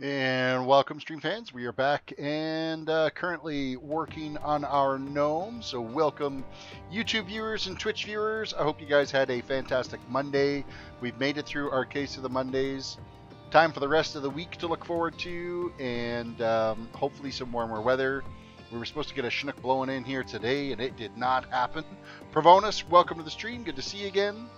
And welcome, stream fans. We are back and currently working on our gnome. So welcome, YouTube viewers and Twitch viewers. I hope you guys had a fantastic Monday. We've made it through our case of the Mondays. Time for the rest of the week to look forward to, and hopefully some warmer weather. We were supposed to get a Chinook blowing in here today, and it did not happen. Pravonus, welcome to the stream. Good to see you again.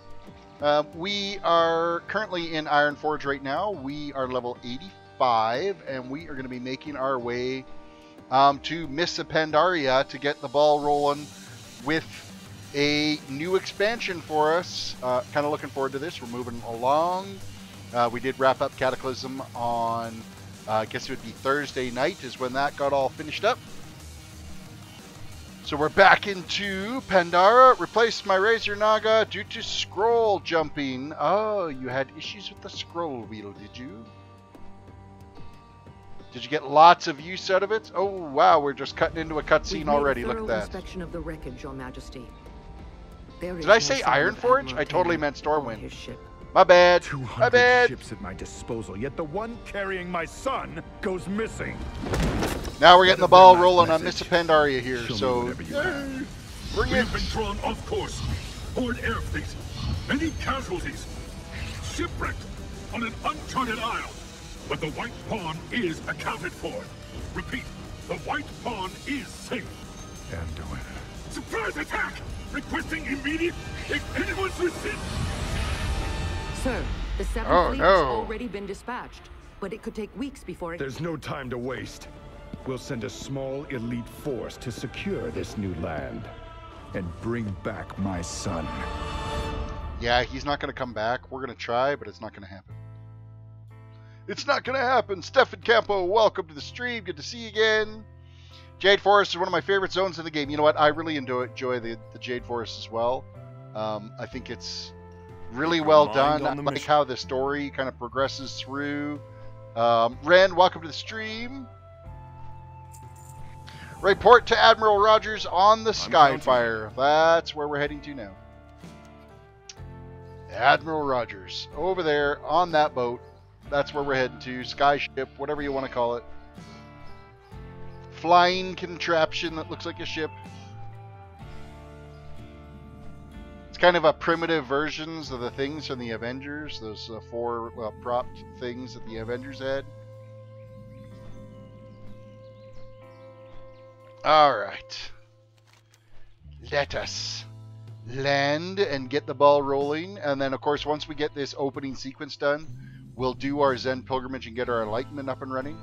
We are currently in Ironforge right now. We are level 85, and we are going to be making our way to Mists of Pandara to get the ball rolling with a new expansion for us. Kind of looking forward to this. We're moving along. We did wrap up Cataclysm on, I guess it would be Thursday night is when that got all finished up. So we're back into Pandara. Replaced my Razor Naga due to scroll jumping. Oh, you had issues with the scroll wheel, did you? Did you get lots of use out of it? Oh, wow, we're just cutting into a cutscene already. Look at that. Inspection of the wreckage, Your Majesty. Did I say Ironforge? I totally meant Stormwind. My bad. 200 ships at my disposal, yet the one carrying my son goes missing. Now we're getting the ball rolling on Mists of Pandara here, so We've been drawn off course. Horde air fleet. Many casualties. Shipwrecked on an uncharted isle. But the White Pawn is accounted for. Repeat, the White Pawn is safe. Anduin. Surprise attack! Requesting immediate if anyone's received. Sir, the 7th fleet has already been dispatched, but it could take weeks before it... There's no time to waste. We'll send a small elite force to secure this new land and bring back my son. Yeah, he's not going to come back. We're going to try, but it's not going to happen. It's not going to happen. Stefan Campo, welcome to the stream. Good to see you again. Jade Forest is one of my favorite zones in the game. You know what? I really enjoy the Jade Forest as well. I think it's really well done. I like how the story kind of progresses through. Ren, welcome to the stream. Report to Admiral Rogers on the Skyfire. That's where we're heading to now. Admiral Rogers. Over there on that boat. That's where we're heading to. Skyship, whatever you want to call it. Flying contraption that looks like a ship. It's kind of a primitive versions of the things from the Avengers. Those 4 propped things that the Avengers had. Alright. Let us land and get the ball rolling. And then, of course, once we get this opening sequence done, we'll do our Zen pilgrimage and get our enlightenment up and running.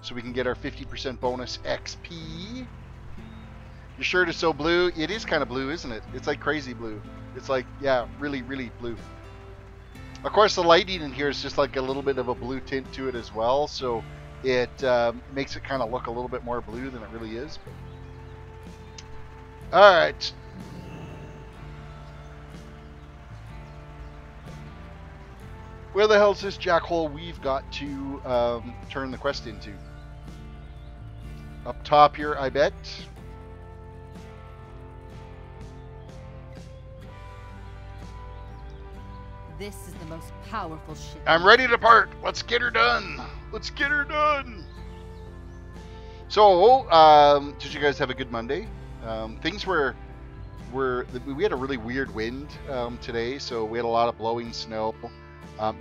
So we can get our 50% bonus XP. Your shirt is so blue. It is kind of blue, isn't it? It's like crazy blue. It's like, yeah, really, really blue. Of course, the lighting in here is just like a little bit of a blue tint to it as well. So it makes it kind of look a little bit more blue than it really is. Alright. Where the hell is this jackhole we've got to turn the quest into? Up top here, I bet. This is the most powerful ship. I'm ready to part. Let's get her done. Let's get her done. So, did you guys have a good Monday? Things we had a really weird wind today, so we had a lot of blowing snow.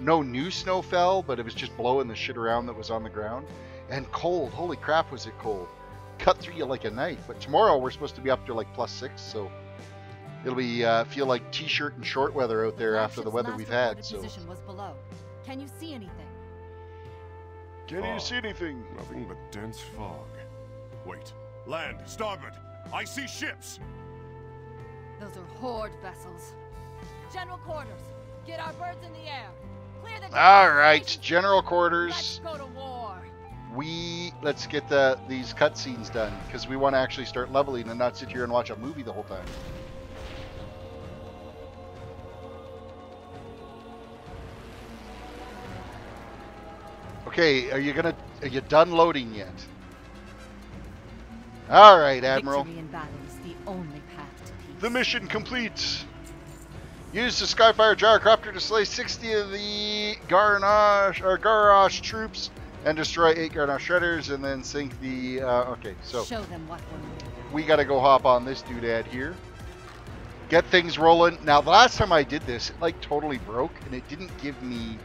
No new snow fell, but it was just blowing the shit around that was on the ground. And cold. Holy crap, was it cold. Cut through you like a knife. But tomorrow we're supposed to be up to like +6, so it'll be feel like t-shirt and short weather out there after the weather we've had. So. Position was below. Can you see anything? Can you see anything? Nothing but dense fog. Wait. Land, starboard. I see ships. Those are Horde vessels. General quarters. Get our birds in the air. Clear the All right, general quarters. Let's go to war. Let's get these cutscenes done because we want to actually start leveling and not sit here and watch a movie the whole time. Okay, are you done loading yet? All right, Admiral. Victory in battle is the only path to peace. The mission complete. Use the Skyfire Gyrocopter to slay 60 of the Garrosh troops and destroy 8 Garnosh shredders, and then sink the. Okay, so Show them what we're doing. we got to go hop on this doodad here. Get things rolling. Now, the last time I did this, it like totally broke, and it didn't give me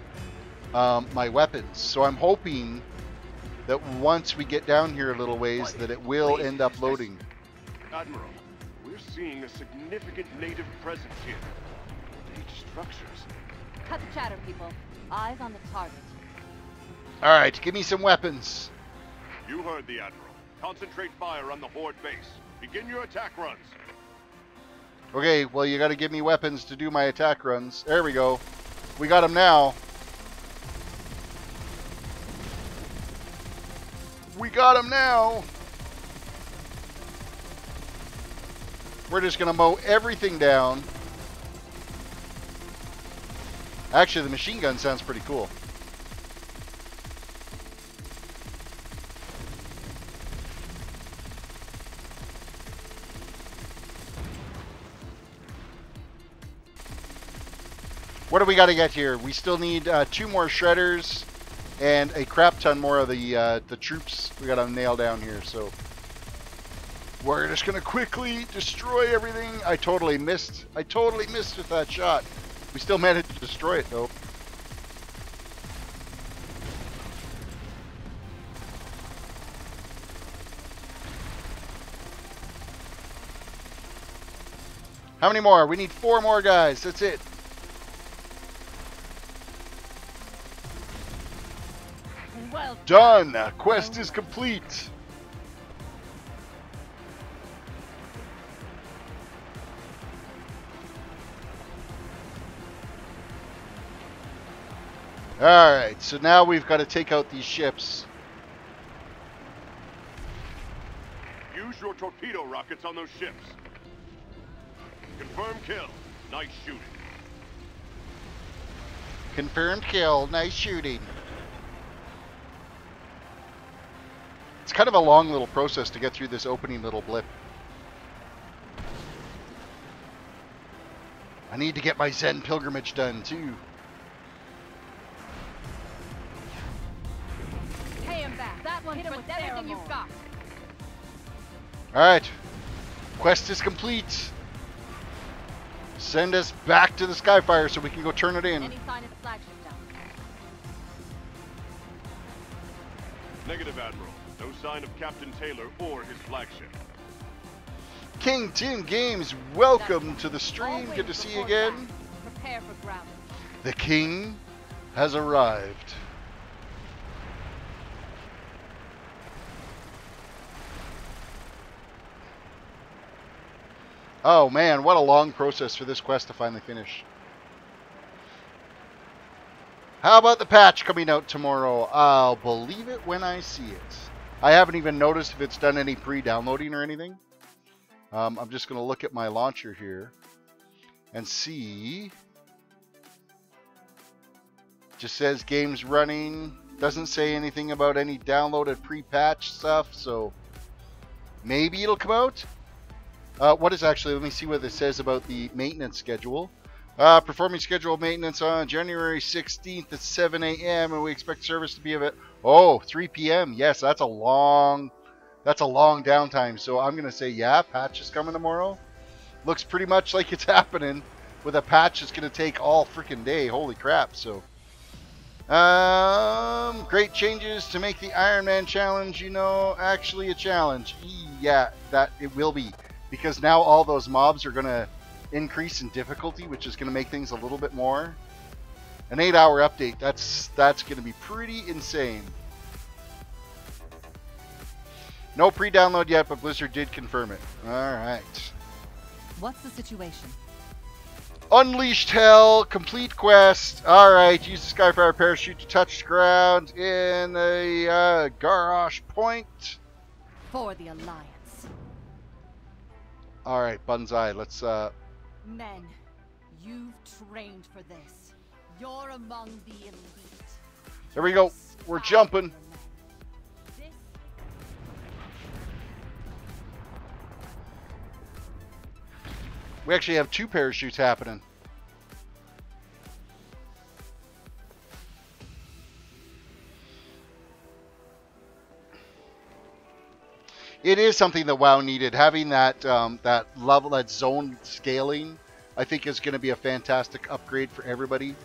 my weapons. So I'm hoping that once we get down here a little ways, that it will end up loading. Admiral, we're seeing a significant native presence here. These structures. Cut the chatter, people. Eyes on the target. All right, give me some weapons. You heard the Admiral. Concentrate fire on the Horde base. Begin your attack runs. Okay, well, you got to give me weapons to do my attack runs. There we go. We got them now. We got them now. We're just going to mow everything down. Actually, the machine gun sounds pretty cool. What do we got to get here? We still need 2 more shredders and a crap ton more of the troops we got to nail down here. So we're just going to quickly destroy everything. I totally missed with that shot. We still managed to destroy it, though. How many more? We need 4 more guys. That's it. Well Done. Quest is complete. Alright, so now we've got to take out these ships. Use your torpedo rockets on those ships. Confirm kill. Nice shooting. Confirmed kill. Nice shooting. It's kind of a long little process to get through this opening little blip. I need to get my Zen pilgrimage done too. Pay him back. That one hit him with everything you've got. Alright. Quest is complete. Send us back to the Skyfire so we can go turn it in. Any sign of the flagship down? Negative, Admiral. No sign of Captain Taylor or his flagship. King Tim Games, welcome to the stream. Good to see you again. Prepare for ground. The king has arrived. Oh man, what a long process for this quest to finally finish. How about the patch coming out tomorrow? I'll believe it when I see it. I haven't even noticed if it's done any pre-downloading or anything. I'm just going to look at my launcher here and see. Just says game's running. Doesn't say anything about any downloaded pre-patch stuff, so maybe it'll come out. What is actually, let me see what it says about the maintenance schedule. Performing scheduled maintenance on January 16th at 7 a.m. and we expect service to be of it. Oh, 3 p.m. Yes, that's a long downtime. So I'm going to say, yeah, patch is coming tomorrow. Looks pretty much like it's happening with a patch that's going to take all freaking day. Holy crap. So, great changes to make the Iron Man challenge, actually a challenge. Yeah, that it will be. Because now all those mobs are going to increase in difficulty, which is going to make things a little bit more. An 8-hour update, that's going to be pretty insane. No pre-download yet, but Blizzard did confirm it. Alright. What's the situation? Unleashed Hell, complete quest. Alright, use the Skyfire parachute to touch ground in the Garrosh Point. For the Alliance. Alright, Bunzai, let's Men, you've trained for this. You're among the elite. There we go. We're jumping. We actually have 2 parachutes happening. it is something that WoW needed. Having that that level, that zone scaling, I think is going to be a fantastic upgrade for everybody.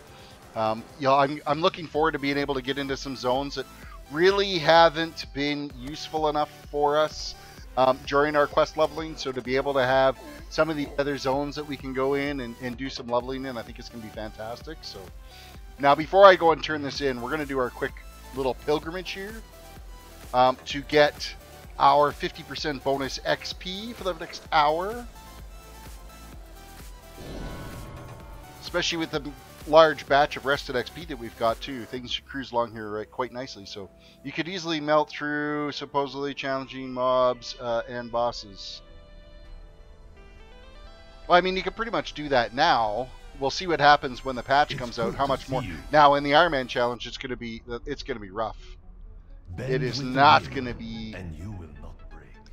You know, I'm looking forward to being able to get into some zones that really haven't been useful enough for us during our quest leveling. So to be able to have some of the other zones that we can go in and do some leveling in, I think it's going to be fantastic. So now, before I go and turn this in, we're going to do our quick little pilgrimage here to get our 50% bonus XP for the next hour. Especially with the large batch of rested XP that we've got too. Things should cruise along here right quite nicely. So you could easily melt through supposedly challenging mobs and bosses. Well, I mean, you could pretty much do that now. We'll see what happens when the patch comes out. How much more? Now in the Iron Man challenge, it's gonna be rough. It is not gonna be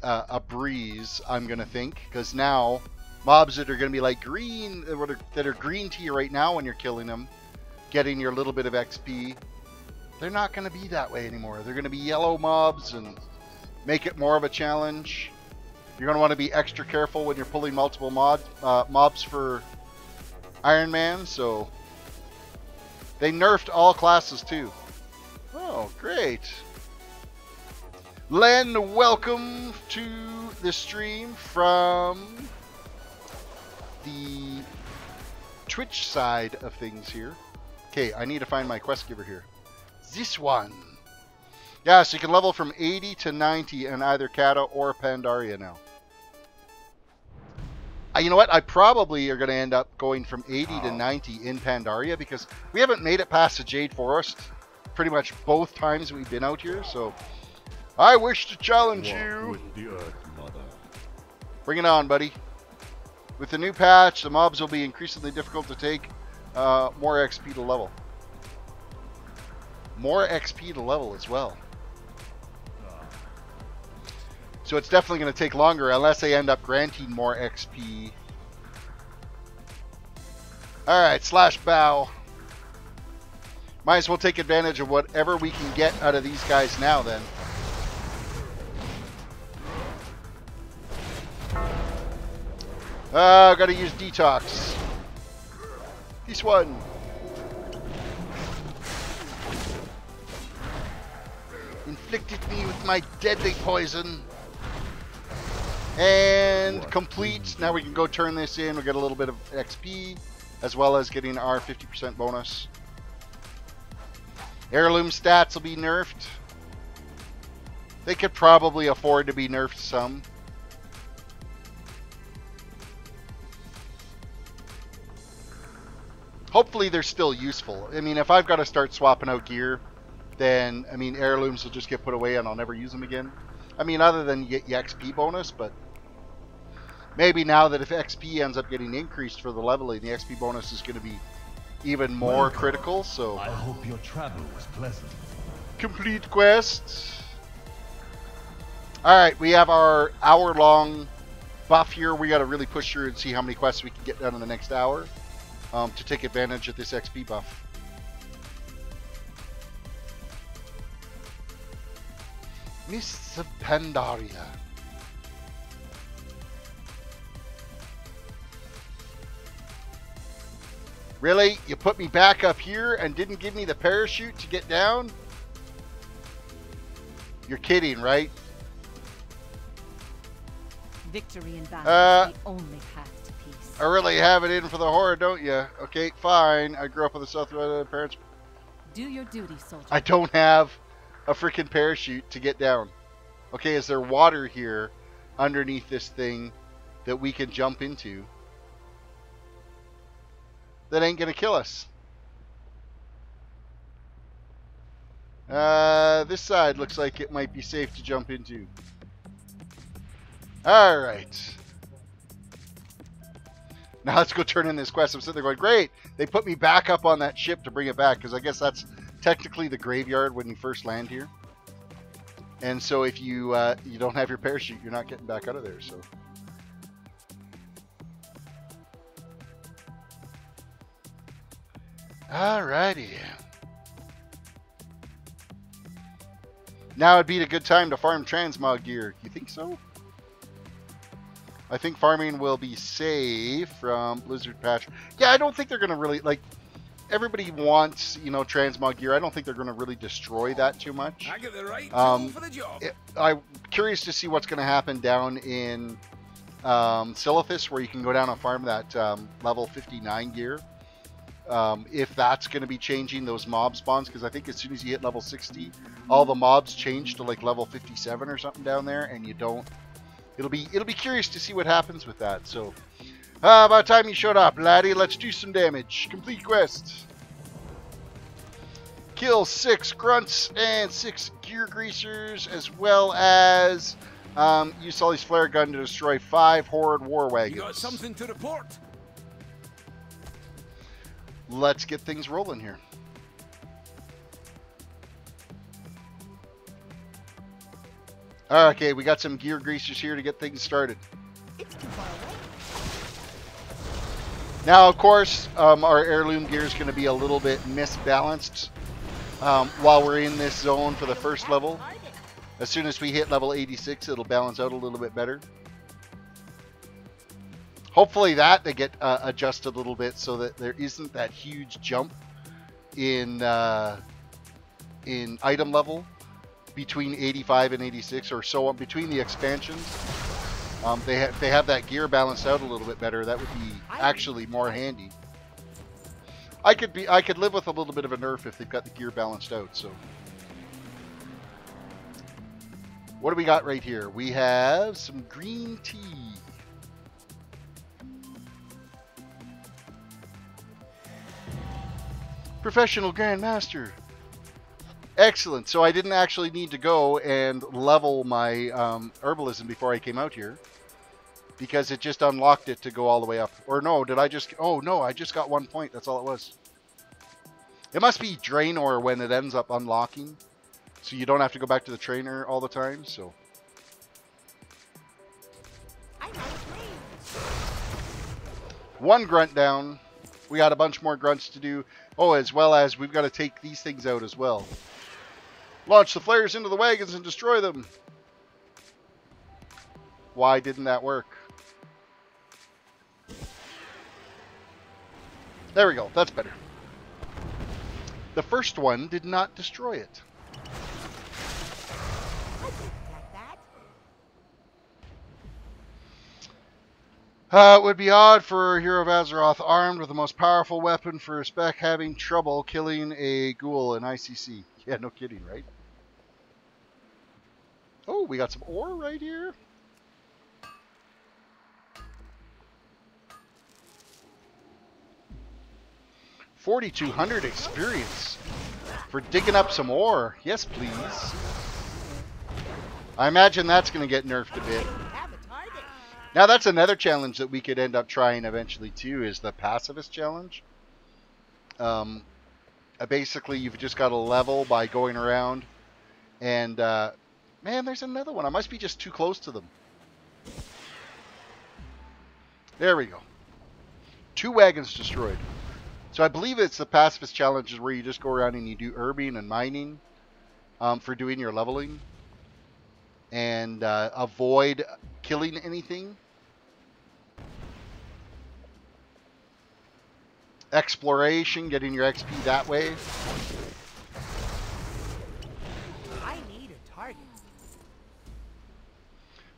a breeze, I'm gonna think, because now mobs that are gonna be like green, that are green to you right now when you're killing them, getting your little bit of XP, they're not gonna be that way anymore. They're gonna be yellow mobs and make it more of a challenge. You're gonna want to be extra careful when you're pulling multiple mobs for Iron Man, so they nerfed all classes too. Oh, great. Len, welcome to the stream from the Twitch side of things here. Okay, I need to find my quest giver here. This one. Yeah, so you can level from 80 to 90 in either Cata or Pandaria now. You know what? I probably are going to end up going from 80 to 90 in Pandaria because we haven't made it past the Jade Forest pretty much both times we've been out here. So I wish to challenge you. Bring it on, buddy. With the new patch, the mobs will be increasingly difficult to take. More XP to level. More XP to level as well. So it's definitely going to take longer unless they end up granting more XP. Alright, slash bow. Might as well take advantage of whatever we can get out of these guys now then. Gotta use detox. This one. Inflicted me with my deadly poison. And complete. Now we can go turn this in. We'll get a little bit of XP as well as getting our 50% bonus. Heirloom stats will be nerfed. They could probably afford to be nerfed some. Hopefully they're still useful. I mean, if I've got to start swapping out gear, then, I mean, heirlooms will just get put away and I'll never use them again. I mean, other than you get your XP bonus, but maybe now that if XP ends up getting increased for the leveling, the XP bonus is going to be even more critical, so. I hope your travel was pleasant. Complete quest. Alright, we have our hour-long buff here. We got to really push through and see how many quests we can get done in the next hour to take advantage of this XP buff. Mists of Pandara. Really? You put me back up here and didn't give me the parachute to get down? You're kidding, right? Victory in battle is the only path to peace. I really have it in for the horror, don't you? Okay, fine. I grew up with a Southwest parents. Do your duty, soldier. I don't have a freaking parachute to get down. Okay, is there water here underneath this thing that we can jump into? That ain't gonna kill us. This side looks like it might be safe to jump into. Alright. Now let's go turn in this quest. I'm sitting there going, great! They put me back up on that ship to bring it back, because I guess that's technically the graveyard when you first land here. And so if you you don't have your parachute, you're not getting back out of there, so. Alrighty. Now would be a good time to farm transmog gear. You think so? I think farming will be safe from Blizzard patch. Yeah, I don't think they're going to really, like, everybody wants, you know, transmog gear. I don't think they're going to really destroy that too much. I get the right tool for the job. I'm curious to see what's going to happen down in Silithus, where you can go down and farm that level 59 gear. If that's going to be changing those mob spawns, because I think as soon as you hit level 60, all the mobs change to like level 57 or something down there, and you don't. It'll be curious to see what happens with that. So, about time you showed up, laddie. Let's do some damage. Complete quest. Kill 6 grunts and 6 gear greasers, as well as use Sully's flare gun to destroy 5 horde war wagons. You got something to report? Let's get things rolling here. Okay, we got some gear greasers here to get things started. It's too far away. Now, of course, our heirloom gear is going to be a little bit misbalanced while we're in this zone for the first level. As soon as we hit level 86, it'll balance out a little bit better. Hopefully that they get adjusted a little bit so that there isn't that huge jump in item level between 85 and 86, or so on between the expansions. They have that gear balanced out a little bit better. That would be actually more handy. I could live with a little bit of a nerf if they've got the gear balanced out. So what do we got right here? We have some green tea. Professional Grandmaster. Excellent. So I didn't actually need to go and level my herbalism before I came out here, because it just unlocked it to go all the way up. Or no, did I just... Oh, no, I just got 1 point. That's all it was. It must be Draenor when it ends up unlocking, so you don't have to go back to the trainer all the time, so... One grunt down. We got a bunch more grunts to do. Oh, as well as we've got to take these things out as well. Launch the flares into the wagons and destroy them. Why didn't that work? There we go. That's better. The first one did not destroy it. It would be odd for Hero of Azeroth armed with the most powerful weapon for a spec having trouble killing a ghoul in ICC. Yeah, no kidding, right? Oh, we got some ore right here. $4,200 experience for digging up some ore. Yes, please. I imagine that's going to get nerfed a bit. Now that's another challenge that we could end up trying eventually too, is the pacifist challenge. Basically you've just got to level by going around, and man, there's another one. I must be just too close to them. There we go. 2 wagons destroyed. So I believe it's the pacifist challenge, is where you just go around and you do herbing and mining for doing your leveling, and avoid killing anything. Exploration, getting your XP that way. I need a target.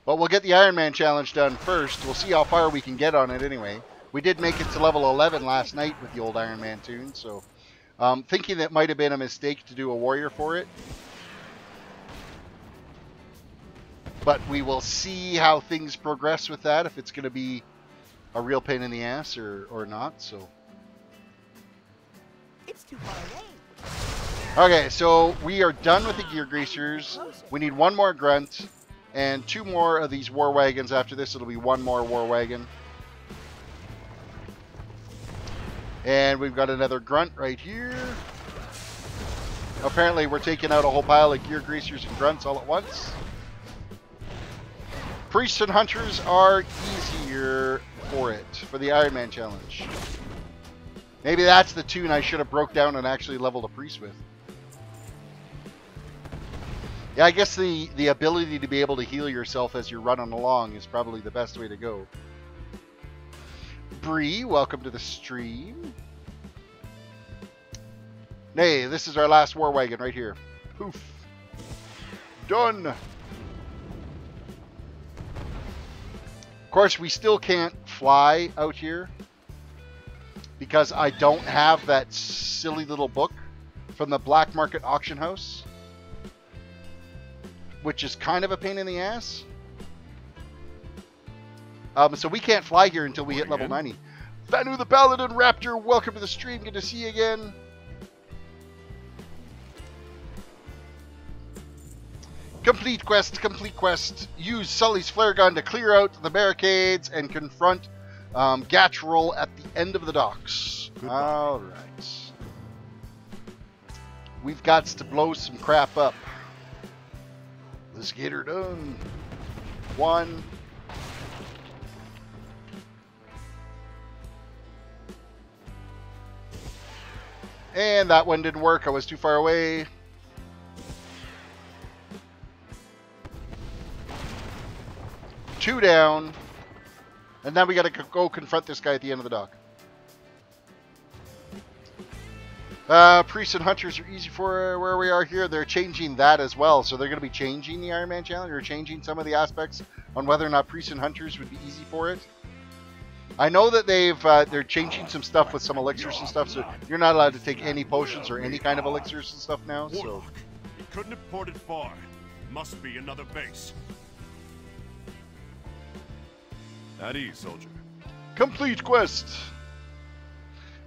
But we'll get the Iron Man challenge done first. We'll see how far we can get on it anyway. We did make it to level 11 last night with the old Iron Man toon, so thinking that might have been a mistake to do a warrior for it. But we will see how things progress with that, if it's going to be a real pain in the ass or not. So. It's too far away. Okay, so we are done with the gear greasers. We need 1 more grunt and 2 more of these war wagons. After this, it'll be 1 more war wagon. And we've got another grunt right here. Apparently, we're taking out a whole pile of gear greasers and grunts all at once. Priests and hunters are easier for it, for the Iron Man challenge. Maybe that's the toon I should have broke down and actually leveled a priest with. Yeah, I guess the ability to be able to heal yourself as you're running along is probably the best way to go. Bree, welcome to the stream. Nay, this is our last war wagon right here. Poof. Done. Of course, we still can't fly out here because I don't have that silly little book from the black market auction house, which is kind of a pain in the ass. So we can't fly here until we hit level 90. Vanu the Paladin Raptor, welcome to the stream. Good to see you again. Complete quest, complete quest. Use Sully's flare gun to clear out the barricades and confront Gatchroll at the end of the docks. All right. We've got to blow some crap up. Let's get her done. One. And that one didn't work. I was too far away. Two down. And now we got to go confront this guy at the end of the dock. Priests and Hunters are easy for where we are here. They're changing that as well. So they're going to be changing the Iron Man challenge, or changing some of the aspects on whether or not Priests and Hunters would be easy for it. I know that they're changing some stuff with some elixirs and stuff, so you're not allowed to take any potions or any kind of elixirs and stuff now. So he couldn't have ported far. Must be another base. At ease, soldier. Complete quest.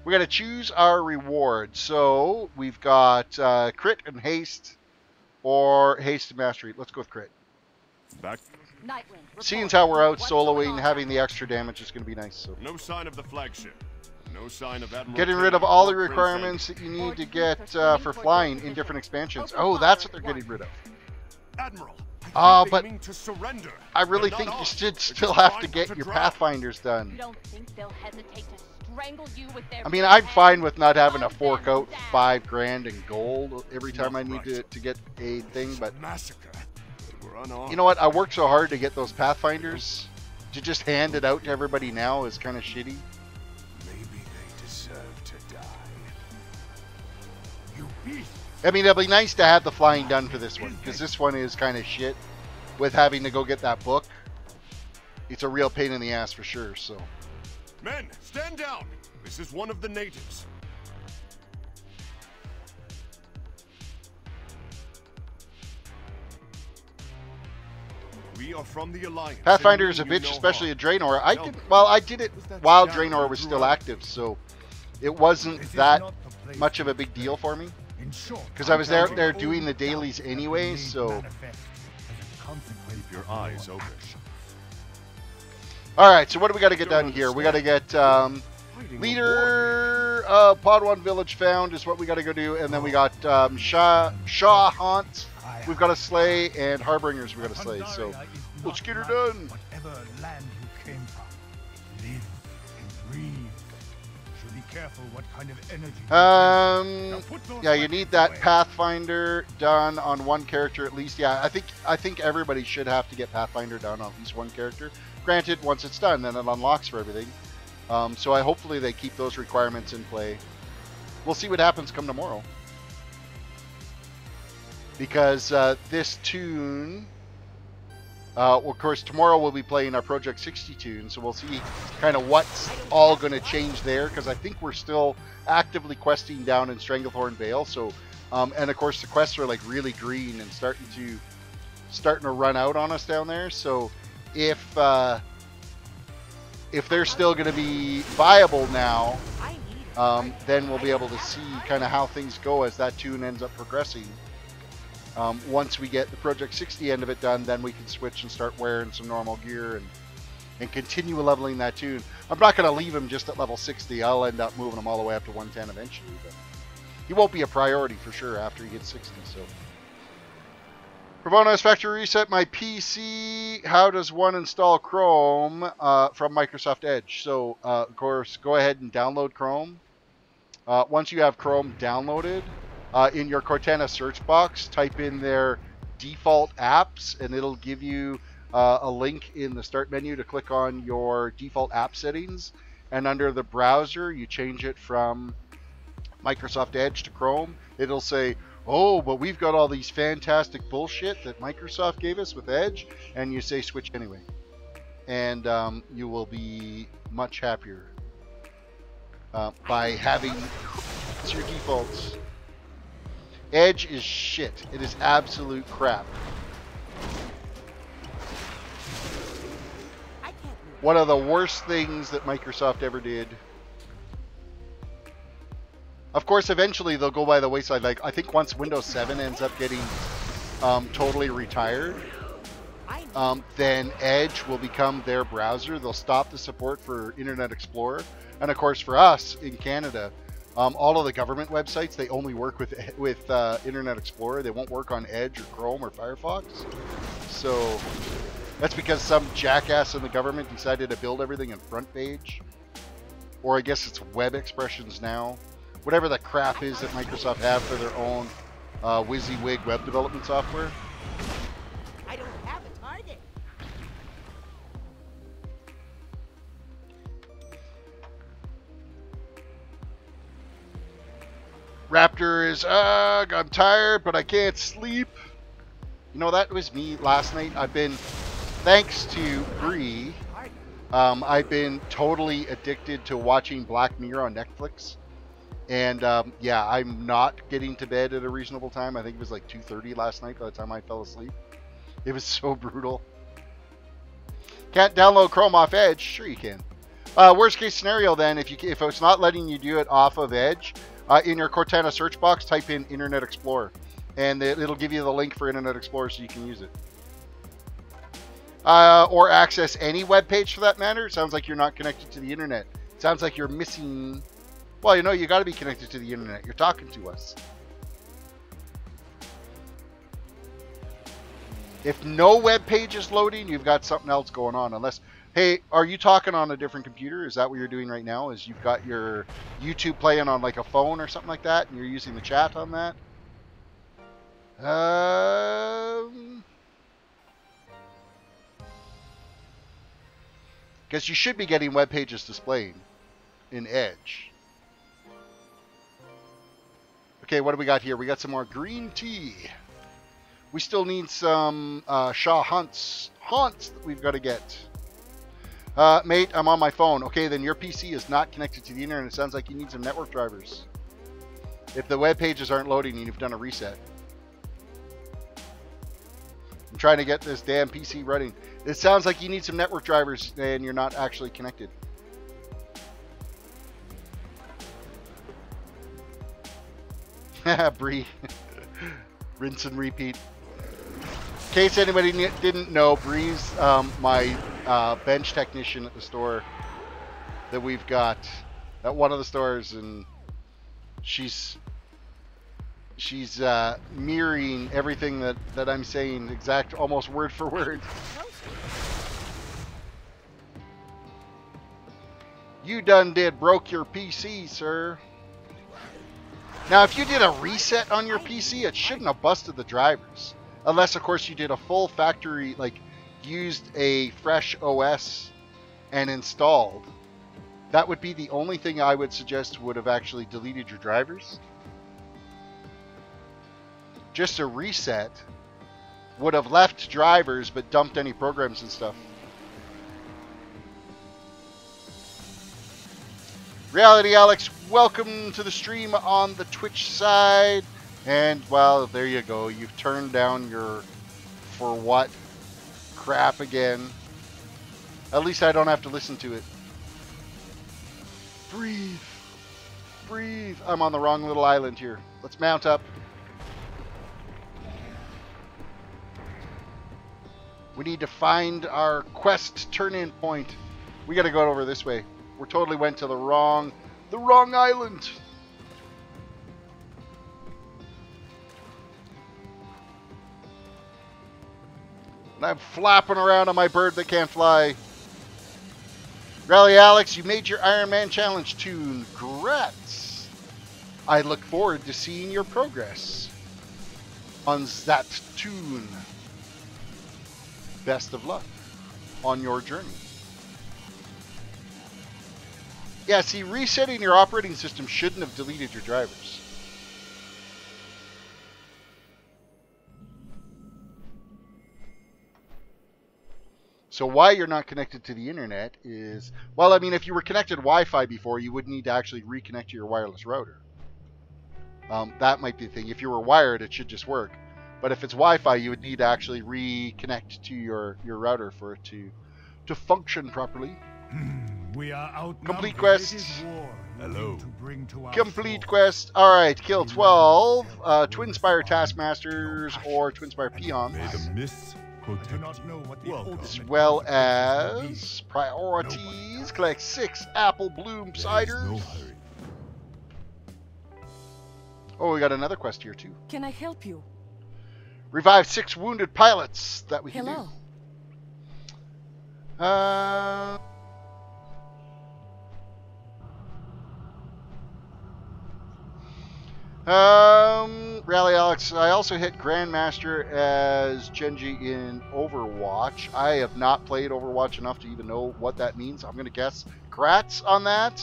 We got to choose our reward. So we've got crit and haste, or haste and mastery. Let's go with crit. Back. Seeing as how we're out soloing, having the extra damage is going to be nice. So. No sign of the flagship. No sign of Admiral. Getting rid of all the requirements that you need to get for flying in different expansions. Oh, that's what they're getting rid of. Admiral. But I really think you should still have to get your Pathfinders done. You don't think they'll hesitate to strangle you with their I mean, I'm fine with not having to fork out $5 grand in gold every time I need to get a thing, but you know what? I worked so hard to get those Pathfinders. To just hand it out to everybody now is kind of shitty. Maybe they deserve to die. You beast. I mean, it'll be nice to have the flying done for this one, because this one is kind of shit with having to go get that book. It's a real pain in the ass for sure, so. Men, stand down. This is one of the natives. We are from the Alliance. Pathfinder is a bitch, especially a Draenor. I did it while Draenor was still active, so it wasn't that much of a big deal for me. Because I was out there doing the dailies anyway, so. Keep your eyes open. Alright, so what do we got to get done here? We got to get leader Pod 1 village found is what we got to go do, and then we got Shah Haunt we've got to slay, and Harbingers we got to slay, so let's get her done. Whatever land you came from, live and breathe. Should be careful what kind of energy. Yeah, you need that Pathfinder done on one character at least. Yeah, I think everybody should have to get Pathfinder done on at least one character. Granted, once it's done, then it unlocks for everything. So hopefully they keep those requirements in play. We'll see what happens come tomorrow. Because this toon, well, of course, tomorrow we'll be playing our Project 60 toon, so we'll see kind of what's all going to change there, because I think we're still actively questing down in Stranglethorn Vale. So, and of course, the quests are like really green and starting to run out on us down there. So, if they're still going to be viable now, then we'll be able to see kind of how things go as that toon ends up progressing. Once we get the Project 60 end of it done, then we can switch and start wearing some normal gear and continue leveling that toon. I'm not going to leave him just at level 60. I'll end up moving him all the way up to 110 eventually, but he won't be a priority for sure after he gets 60. So, Pravona's factory reset my PC. How does one install Chrome from Microsoft Edge? So, of course, go ahead and download Chrome. Once you have Chrome downloaded, in your Cortana search box, type in there default apps, and it'll give you a link in the start menu to click on your default app settings. And under the browser, you change it from Microsoft Edge to Chrome. It'll say, oh, but we've got all these fantastic bullshit that Microsoft gave us with Edge, and you say switch anyway. And you will be much happier by having your defaults. Edge is shit. It is absolute crap. One of the worst things that Microsoft ever did. Of course, eventually they'll go by the wayside. Like, I think once Windows 7 ends up getting totally retired, then Edge will become their browser. They'll stop the support for Internet Explorer. And of course, for us in Canada, all of the government websites, they only work with Internet Explorer. They won't work on Edge or Chrome or Firefox. So that's because some jackass in the government decided to build everything in front page. Or I guess it's web expressions now. Whatever the crap is that Microsoft have for their own WYSIWYG web development software. I don't have a target. Raptor is, I'm tired, but I can't sleep. You know, that was me last night. I've been, thanks to Bree, I've been totally addicted to watching Black Mirror on Netflix. And yeah, I'm not getting to bed at a reasonable time. I think it was like 2:30 last night by the time I fell asleep. It was so brutal. Can't download Chrome off Edge? Sure you can. Worst case scenario then, if it's not letting you do it off of Edge, in your Cortana search box, type in Internet Explorer. And it'll give you the link for Internet Explorer so you can use it. Or access any web page for that matter. It sounds like you're not connected to the internet. It sounds like you're missing... Well, you know, you got to be connected to the internet. You're talking to us. If no web page is loading, you've got something else going on. Unless, hey, are you talking on a different computer? Is that what you're doing right now? Is you've got your YouTube playing on like a phone or something like that, and you're using the chat on that? Because you should be getting web pages displaying in Edge. Okay, what do we got here? We got some more green tea. We still need some Shaw haunts that we've got to get. Mate, I'm on my phone. Okay, then your PC is not connected to the internet. It sounds like you need some network drivers. If the web pages aren't loading and you've done a reset. I'm trying to get this damn PC running. It sounds like you need some network drivers and you're not actually connected. Bree. Rinse and repeat. In case anybody didn't know, Bree's my bench technician at the store that we've got at one of the stores, and she's mirroring everything that I'm saying, exact, almost word for word. You done broke your PC, sir. Now, if you did a reset on your PC, it shouldn't have busted the drivers. Unless, of course, you did a full factory, like, used a fresh OS and installed. That would be the only thing I would suggest would have actually deleted your drivers. Just a reset would have left drivers but dumped any programs and stuff. Reality Alex, welcome to the stream on the Twitch side. And, well, there you go. You've turned down your for what crap again. At least I don't have to listen to it. Breathe. Breathe. I'm on the wrong little island here. Let's mount up. We need to find our quest turn-in point. We got to go over this way. We totally went to the wrong island. And I'm flapping around on my bird that can't fly. Rally Alex, you made your Iron Man challenge toon. Congrats. I look forward to seeing your progress. on that toon. Best of luck on your journey. Yeah, see, resetting your operating system shouldn't have deleted your drivers. So why you're not connected to the internet is, well, I mean, if you were connected to Wi-Fi before, you would need to actually reconnect to your wireless router. That might be the thing. If you were wired, it should just work. But if it's Wi-Fi, you would need to actually reconnect to your router for it to function properly. We are out. Complete quest. Hello. Complete quest. All right, kill 12 Twin Spire Taskmasters or Twin Spire Peons. May the mists protect you. As well as priorities. Collect 6 Apple Bloom Ciders. No hurry. Oh, we got another quest here too. Can I help you? Revive 6 wounded pilots that we can do. Rally Alex, I also hit Grandmaster as Genji in Overwatch. I have not played Overwatch enough to even know what that means. I'm going to guess Kratz on that.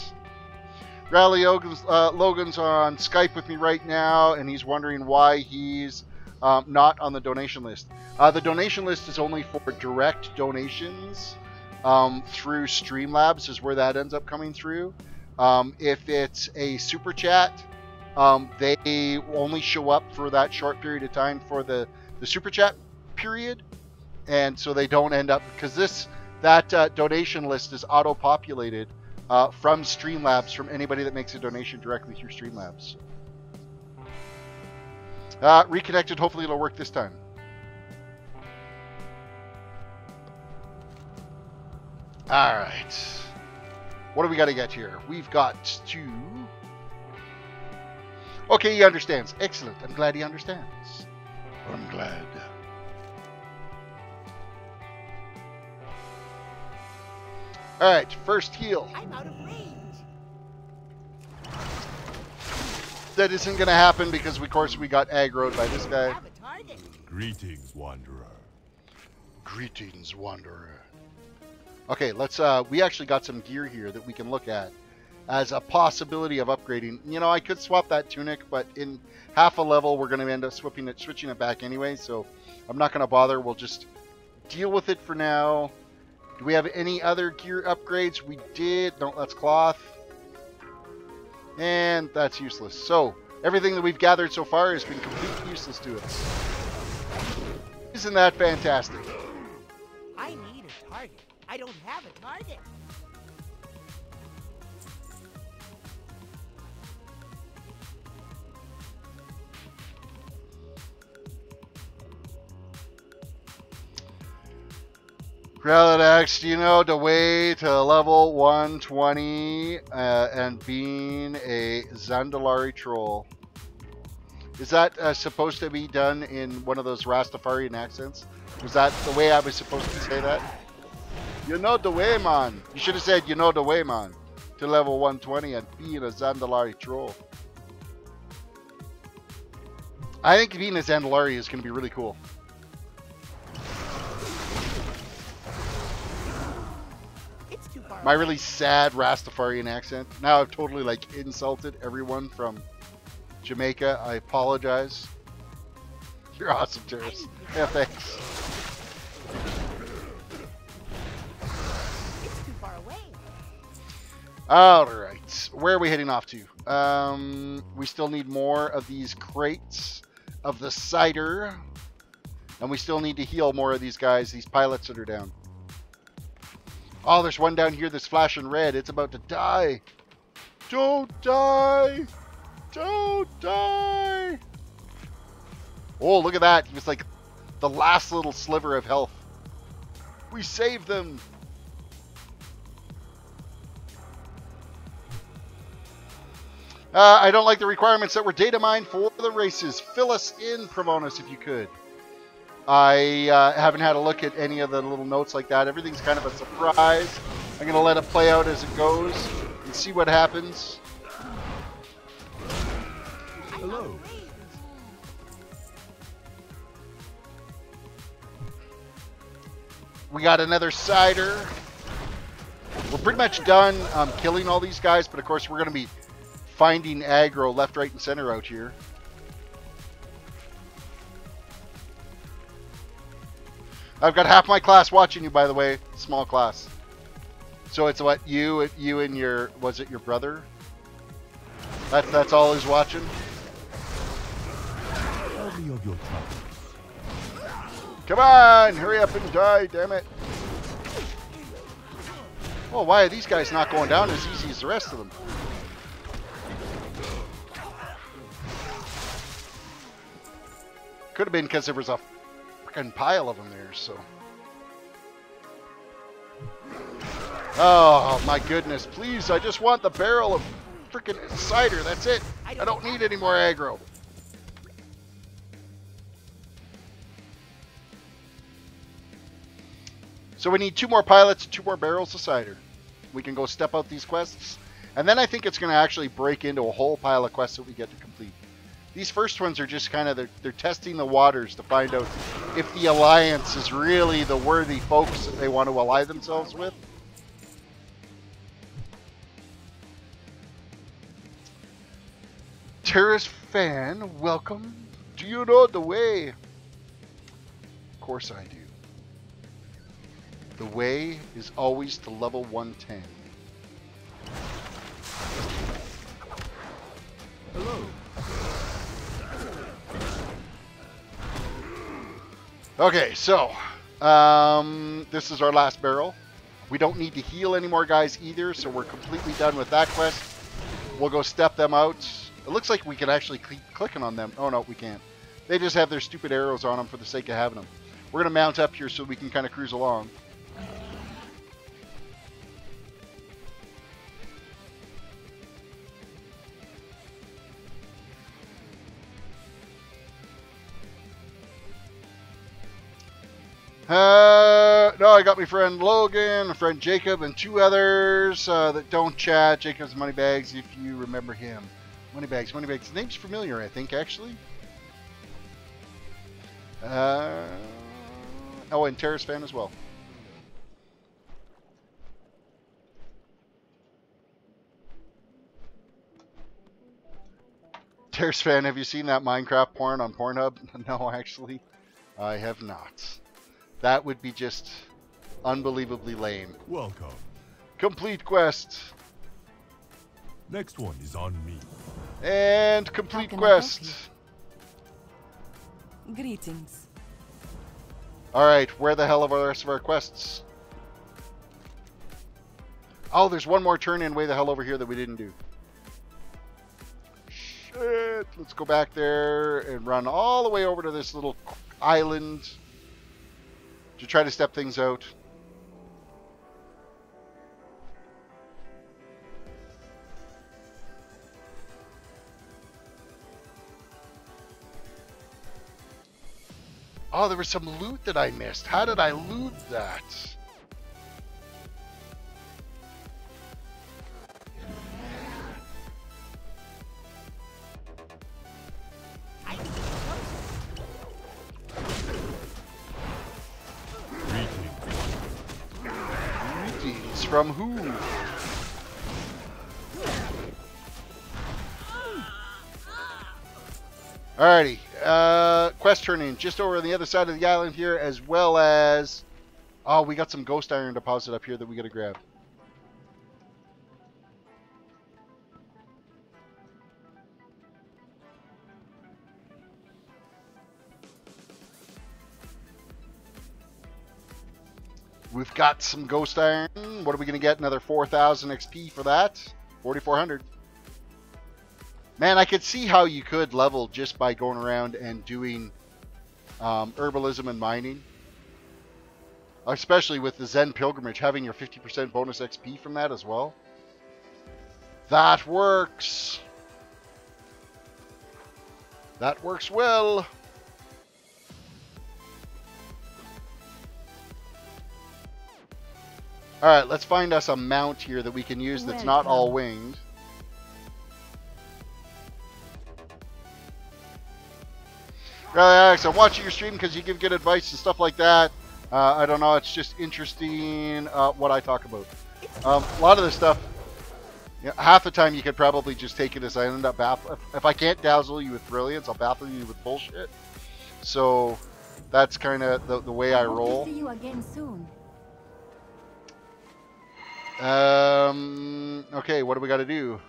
Rally Logan's on Skype with me right now, and he's wondering why he's not on the donation list. The donation list is only for direct donations through Streamlabs is where that ends up coming through. If it's a super chat, they only show up for that short period of time for the super chat period, and so they don't end up, because that donation list is auto-populated from Streamlabs, from anybody that makes a donation directly through Streamlabs. Reconnected, hopefully it'll work this time. Alright. What do we got to get here? We've got to... Okay, he understands. Excellent. I'm glad he understands. I'm glad. Alright, first heal. I'm out of range. That isn't going to happen because, of course, we got aggroed by this guy. Have a target. Greetings, Wanderer. Greetings, Wanderer. Okay, let's, we actually got some gear here that we can look at as a possibility of upgrading. You know, I could swap that tunic, but in half a level, we're going to end up switching it back anyway, so I'm not going to bother. We'll just deal with it for now. Do we have any other gear upgrades? We did. No, that's cloth. And that's useless. So, everything that we've gathered so far has been completely useless to us. Isn't that fantastic? I need a target. I don't have a target. Greladax, do you know the way to level 120 and being a Zandalari troll? Is that supposed to be done in one of those Rastafarian accents? Was that the way I was supposed to say that? You know the way, man. You should have said, you know the way, man, to level 120 and being a Zandalari troll. I think being a Zandalari is going to be really cool. My really sad Rastafarian accent. Now I've totally like insulted everyone from Jamaica. I apologize. You're awesome, Terris. Yeah, thanks. It's too far away. Alright. Where are we heading off to? We still need more of these crates of the cider. And we still need to heal more of these guys, these pilots that are down. Oh, there's one down here that's flashing red. It's about to die. Don't die. Don't die. Oh, look at that. He was like the last little sliver of health. We saved them. I don't like the requirements that were data mined for the races. Fill us in, Promonos, if you could. I haven't had a look at any of the little notes like that. Everything's kind of a surprise. I'm going to let it play out as it goes and see what happens. Hello. We got another cider. We're pretty much done killing all these guys, but of course we're going to be finding aggro left, right, and center out here. I've got half my class watching you, by the way. Small class. So it's what, you and your, was it your brother? That's all who's watching? Tell me of your troubles. Come on, hurry up and die, damn it. Oh, why are these guys not going down as easy as the rest of them? Could have been because there was a freaking pile of them there, so. Oh, my goodness. Please, I just want the barrel of freaking cider. That's it. I don't need any more aggro. So we need 2 more pilots, 2 more barrels of cider. We can go step out these quests. And then I think it's going to actually break into a whole pile of quests that we get to complete. These first ones are just kind of, they're testing the waters to find out if the Alliance is really the worthy folks that they want to ally themselves with. Terris fan, welcome. Do you know the way? Of course I do. The way is always to level 110. Hello. Okay, so this is our last barrel. We don't need to heal any more guys either, so we're completely done with that quest. We'll go step them out. It looks like we can actually keep clicking on them. Oh no, we can't. They just have their stupid arrows on them for the sake of having them. We're going to mount up here so we can kind of cruise along. No, I got my friend Logan, my friend Jacob, and 2 others that don't chat. Jacob's Moneybags, if you remember him. Moneybags. His name's familiar, I think, actually. Oh, and Terris fan as well. Terris fan, have you seen that Minecraft porn on Pornhub? No, actually, I have not. That would be just unbelievably lame. Welcome. Complete quest. Next one is on me. And complete quest. Greetings. Alright, where the hell are the rest of our quests? Oh, there's one more turn in way the hell over here that we didn't do. Shit. Let's go back there and run all the way over to this little island to try to step things out. Oh, there was some loot that I missed. How did I loot that? Greetings from who? Alrighty, quest turning just over on the other side of the island here, as well as, oh, we got some ghost iron deposit up here that we gotta grab. We've got some ghost iron. What are we gonna get? Another 4,000 XP for that? 4,400. Man, I could see how you could level just by going around and doing herbalism and mining. Especially with the Zen Pilgrimage, having your 50% bonus XP from that as well. That works. That works well. Alright, let's find us a mount here that we can use that's not all winged. Alex, I'm watching your stream because you give good advice and stuff like that. I don't know. It's just interesting what I talk about. A lot of this stuff, you know, half the time you could probably just take it as I end up baffling. If I can't dazzle you with brilliance, I'll baffle you with bullshit. So that's kind of the way I roll. See you again soon. Okay, what do we got to do?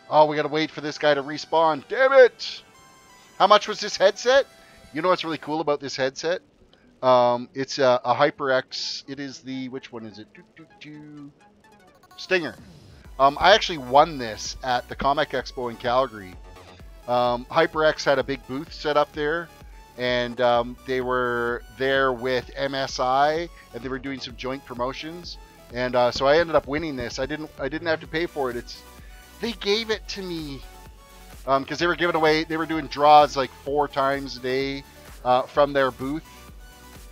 Oh, we got to wait for this guy to respawn. Damn it! How much was this headset? You know what's really cool about this headset? It's a HyperX. It is the, which one is it? Stinger. I actually won this at the Comic Expo in Calgary. HyperX had a big booth set up there, and they were there with MSI, and they were doing some joint promotions. And so I ended up winning this. I didn't have to pay for it. They gave it to me because they were giving away. They were doing draws like 4 times a day from their booth.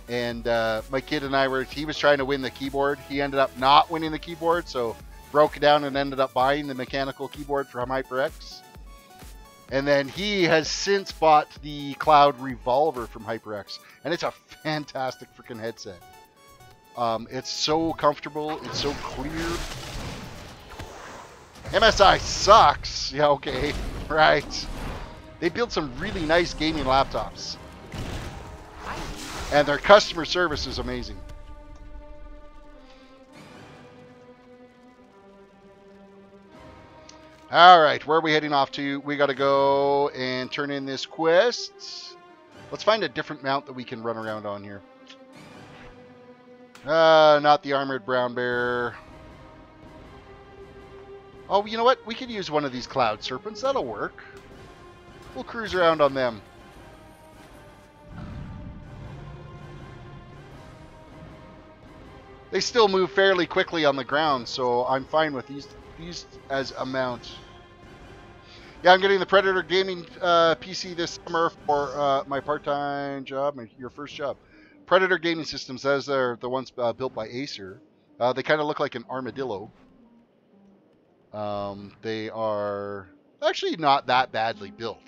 And my kid and I he was trying to win the keyboard. He ended up not winning the keyboard, so broke down and ended up buying the mechanical keyboard from HyperX. And then he has since bought the Cloud Revolver from HyperX, and it's a fantastic freaking headset. It's so comfortable. It's so clear. MSI sucks. Yeah, okay. Right. They build some really nice gaming laptops. And their customer service is amazing. Alright, where are we heading off to? We got to go and turn in this quest. Let's find a different mount that we can run around on here. Not the armored brown bear. Oh, you know what? We could use one of these cloud serpents. That'll work. We'll cruise around on them. They still move fairly quickly on the ground, so I'm fine with these as a mount. Yeah, I'm getting the Predator Gaming PC this summer for my part-time job, your first job. Predator Gaming Systems, as they're the ones built by Acer. They kind of look like an armadillo. They are actually not that badly built.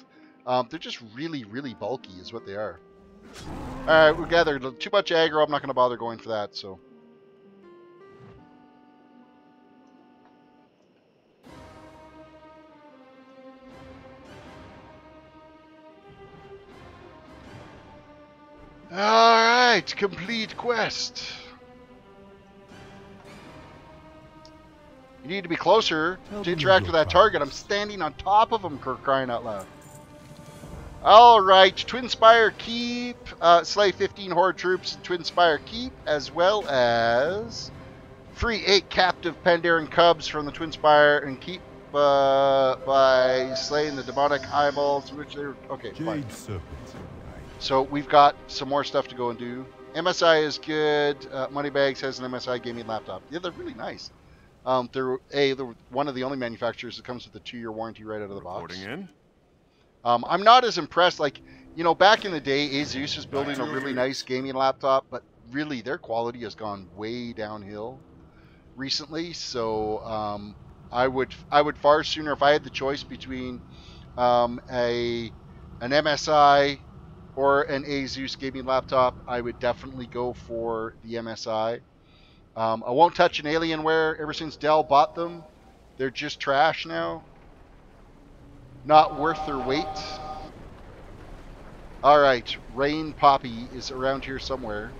They're just really, really bulky is what they are. Alright, we gathered too much aggro. I'm not going to bother going for that, so... Alright, complete quest. You need to be closer to interact with that target. I'm standing on top of him, for crying out loud. Alright, Twin Spire Keep. Slay 15 Horde troops in Twin Spire Keep, as well as free 8 captive Pandaren cubs from the Twin Spire and Keep by slaying the demonic eyeballs, which they're... Okay, fine. So we've got some more stuff to go and do. MSI is good. Moneybags has an MSI gaming laptop. Yeah, they're really nice. They're one of the only manufacturers that comes with a 2-year warranty right out of the box. I'm not as impressed. Like, you know, back in the day, Asus was building a really nice gaming laptop, but really their quality has gone way downhill recently. So I would far sooner, if I had the choice between an MSI or an Asus gaming laptop, I would definitely go for the MSI. I won't touch an Alienware. Ever since Dell bought them, they're just trash now. Not worth their weight. Alright, Rain Poppy is around here somewhere.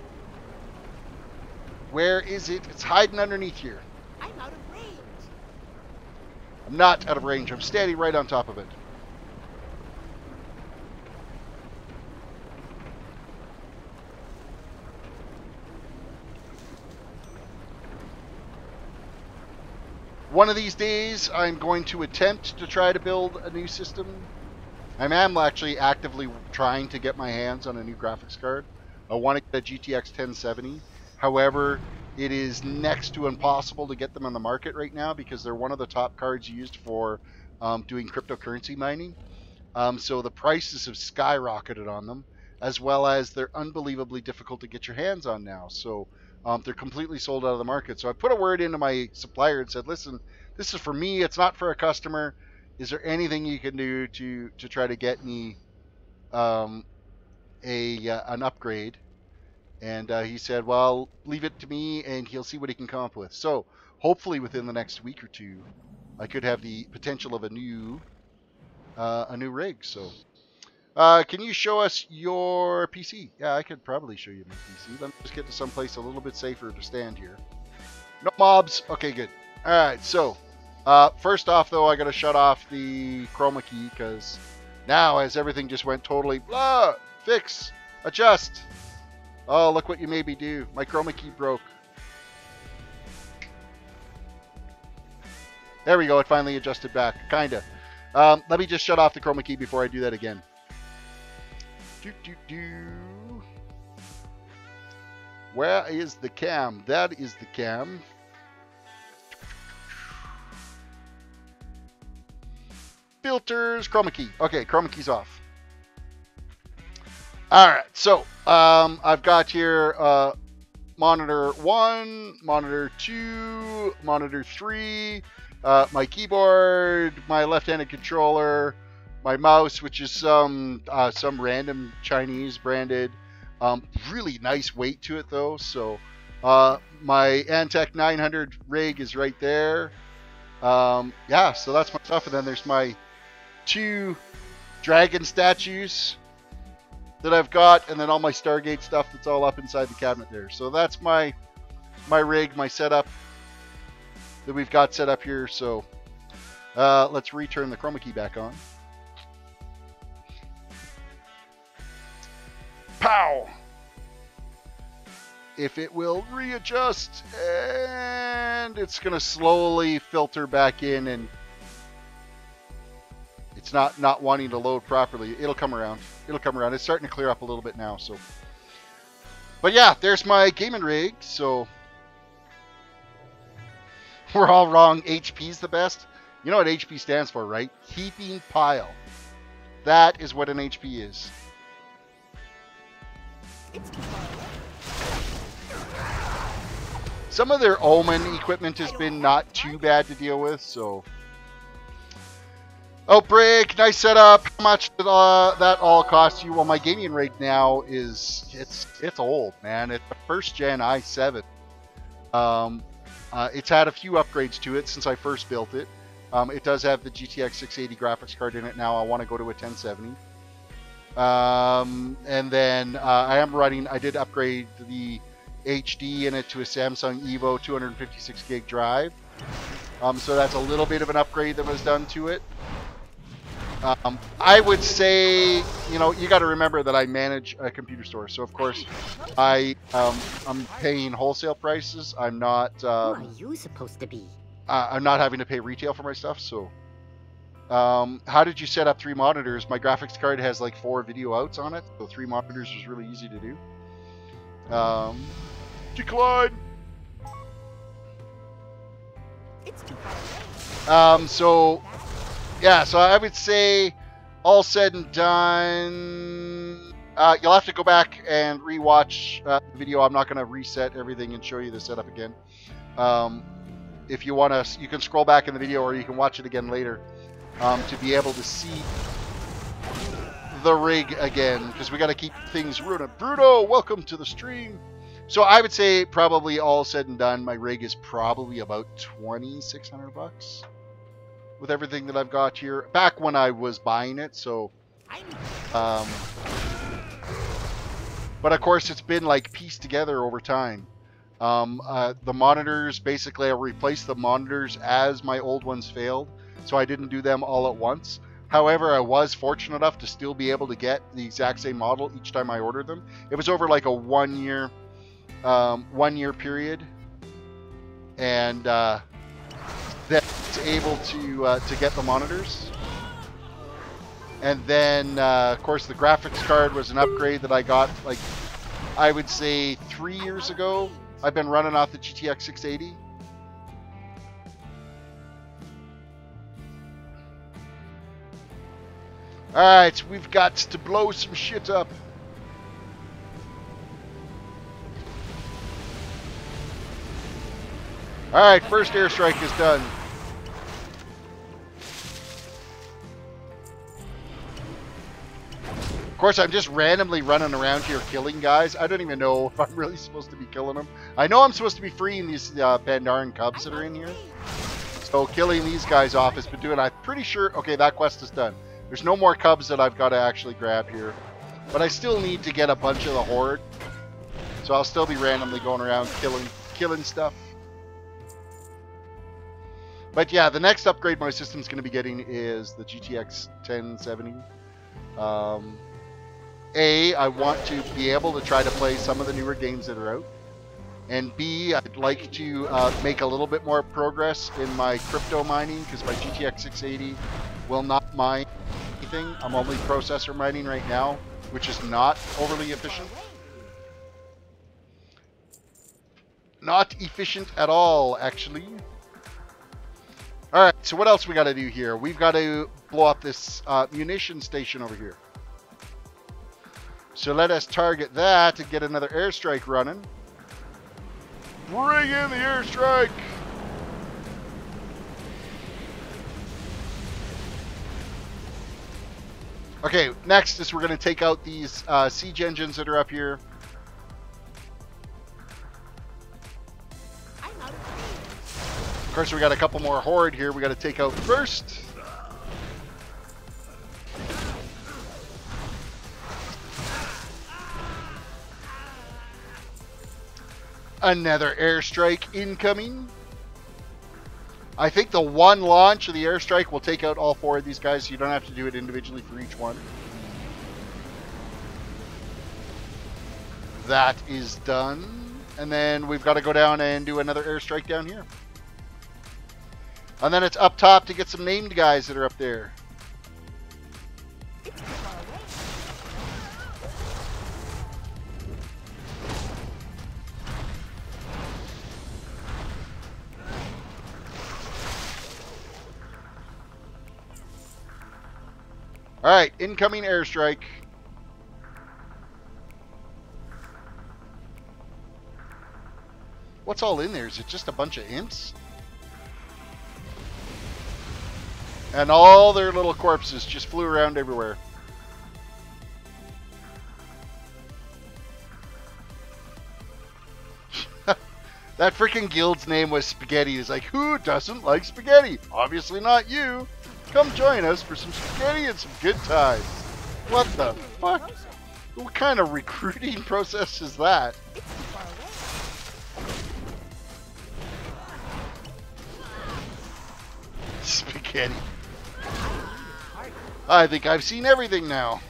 Where is it? It's hiding underneath here. I'm out of range. I'm not out of range. I'm standing right on top of it. One of these days, I'm going to attempt to try to build a new system. I am actually actively trying to get my hands on a new graphics card. I want to get a GTX 1070. However, it is next to impossible to get them on the market right now because they're one of the top cards used for doing cryptocurrency mining. So the prices have skyrocketed on them, as well as they're unbelievably difficult to get your hands on now. So they're completely sold out of the market. So I put a word into my supplier and said, listen, this is for me. It's not for a customer. Is there anything you can do to try to get me an upgrade? And he said, well, leave it to me, and he'll see what he can come up with. So hopefully within the next week or two, I could have the potential of a new rig. So can you show us your PC? Yeah, I could probably show you my PC. Let me just get to someplace a little bit safer to stand here. No mobs. Okay, good. All right, so first off, though, I got to shut off the chroma key because now, as everything just went totally blah, fix, adjust. Oh, look what you made me do. My chroma key broke. There we go. It finally adjusted back. Kinda. Let me just shut off the chroma key before I do that again. Where is the cam? That is the cam. Filters, chroma key. Okay, chroma key's off. All right, so I've got here monitor 1, monitor 2, monitor 3, my keyboard, my left-handed controller, my mouse, which is some random Chinese branded. Really nice weight to it though. So my Antec 900 rig is right there. Yeah, so that's my stuff. And then there's my 2 dragon statues that I've got, and then all my Stargate stuff that's all up inside the cabinet there. So that's my rig, my setup that we've got set up here. So let's return the chroma key back on. Pow! If it will readjust, and it's gonna slowly filter back in, and it's not wanting to load properly. It'll come around. It'll come around. It's starting to clear up a little bit now. So, but yeah, there's my gaming rig. So we're all wrong. HP's the best. You know what HP stands for, right? Heaping pile. That is what an HP is. Some of their Omen equipment has been not too bad to deal with, so. Outbreak, nice setup. How much did that all cost you? Well, my gaming rig now is, it's old, man. It's a first gen i7. It's had a few upgrades to it since I first built it. It does have the GTX 680 graphics card in it now. I want to go to a 1070. And then I did upgrade the HD in it to a Samsung Evo 256 gig drive. So that's a little bit of an upgrade that was done to it. I would say, you know, you got to remember that I manage a computer store. So of course I'm paying wholesale prices. I'm not, Who are you supposed to be? I'm not having to pay retail for my stuff. So, how did you set up 3 monitors? My graphics card has like 4 video outs on it. So 3 monitors was really easy to do. Decline. So yeah, so I would say all said and done, you'll have to go back and rewatch the video. I'm not going to reset everything and show you the setup again. If you want to, you can scroll back in the video, or you can watch it again later to be able to see the rig again, because we got to keep things running. Bruno, welcome to the stream. So I would say probably all said and done, my rig is probably about $2,600 with everything that I've got here. Back when I was buying it, so but of course it's been like pieced together over time. The monitors, basically I replaced the monitors as my old ones failed, so I didn't do them all at once. However, I was fortunate enough to still be able to get the exact same model each time I ordered them. It was over like a 1 year period, and that's able to get the monitors. And then of course the graphics card was an upgrade that I got, like I would say 3 years ago. I've been running off the GTX 680. Alright, so we've got to blow some shit up. Alright, first airstrike is done. Of course, I'm just randomly running around here killing guys. I don't even know if I'm really supposed to be killing them. I know I'm supposed to be freeing these Pandaren cubs that are in here. So killing these guys off has been doing. I'm pretty sure. Okay, that quest is done. There's no more cubs that I've got to actually grab here. But I still need to get a bunch of the horde. So I'll still be randomly going around killing stuff. But yeah, the next upgrade my system's going to be getting is the GTX 1070. I want to be able to try to play some of the newer games that are out. And B, I'd like to make a little bit more progress in my crypto mining, because my GTX 680 will not mine anything. I'm only processor mining right now, which is not overly efficient. Not efficient at all, actually. Alright, so what else we got to do here? We've got to blow up this munition station over here. So let us target that and get another airstrike running. Bring in the airstrike! Okay, next is we're going to take out these siege engines that are up here. Of course, we got a couple more horde here we got to take out first. Another airstrike incoming. I think the one launch of the airstrike will take out all 4 of these guys, so you don't have to do it individually for each one. That is done. And then we've got to go down and do another airstrike down here. And then it's up top to get some named guys that are up there. Alright, incoming airstrike. What's all in there? Is it just a bunch of imps? And all their little corpses just flew around everywhere. That freaking guild's name was Spaghetti. It's like, who doesn't like spaghetti? Obviously not you. Come join us for some spaghetti and some good times. What the fuck? What kind of recruiting process is that? Spaghetti. I think I've seen everything now.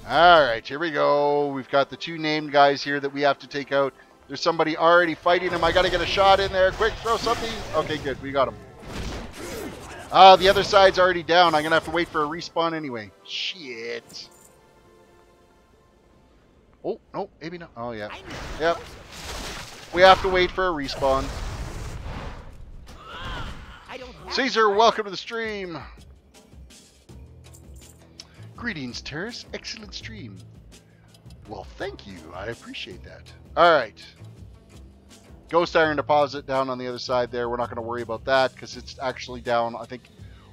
Alright, here we go. We've got the 2 named guys here that we have to take out. There's somebody already fighting him. I gotta get a shot in there. Quick, throw something. Okay, good. We got him. The other side's already down. I'm gonna have to wait for a respawn anyway. Shit. Oh, no, maybe not. Oh, yeah. Yep. We have to wait for a respawn. Caesar, welcome to the stream. Greetings, Terris. Excellent stream. Well, thank you. I appreciate that. Alright. Ghost Iron Deposit down on the other side there. We're not going to worry about that because it's actually down, I think,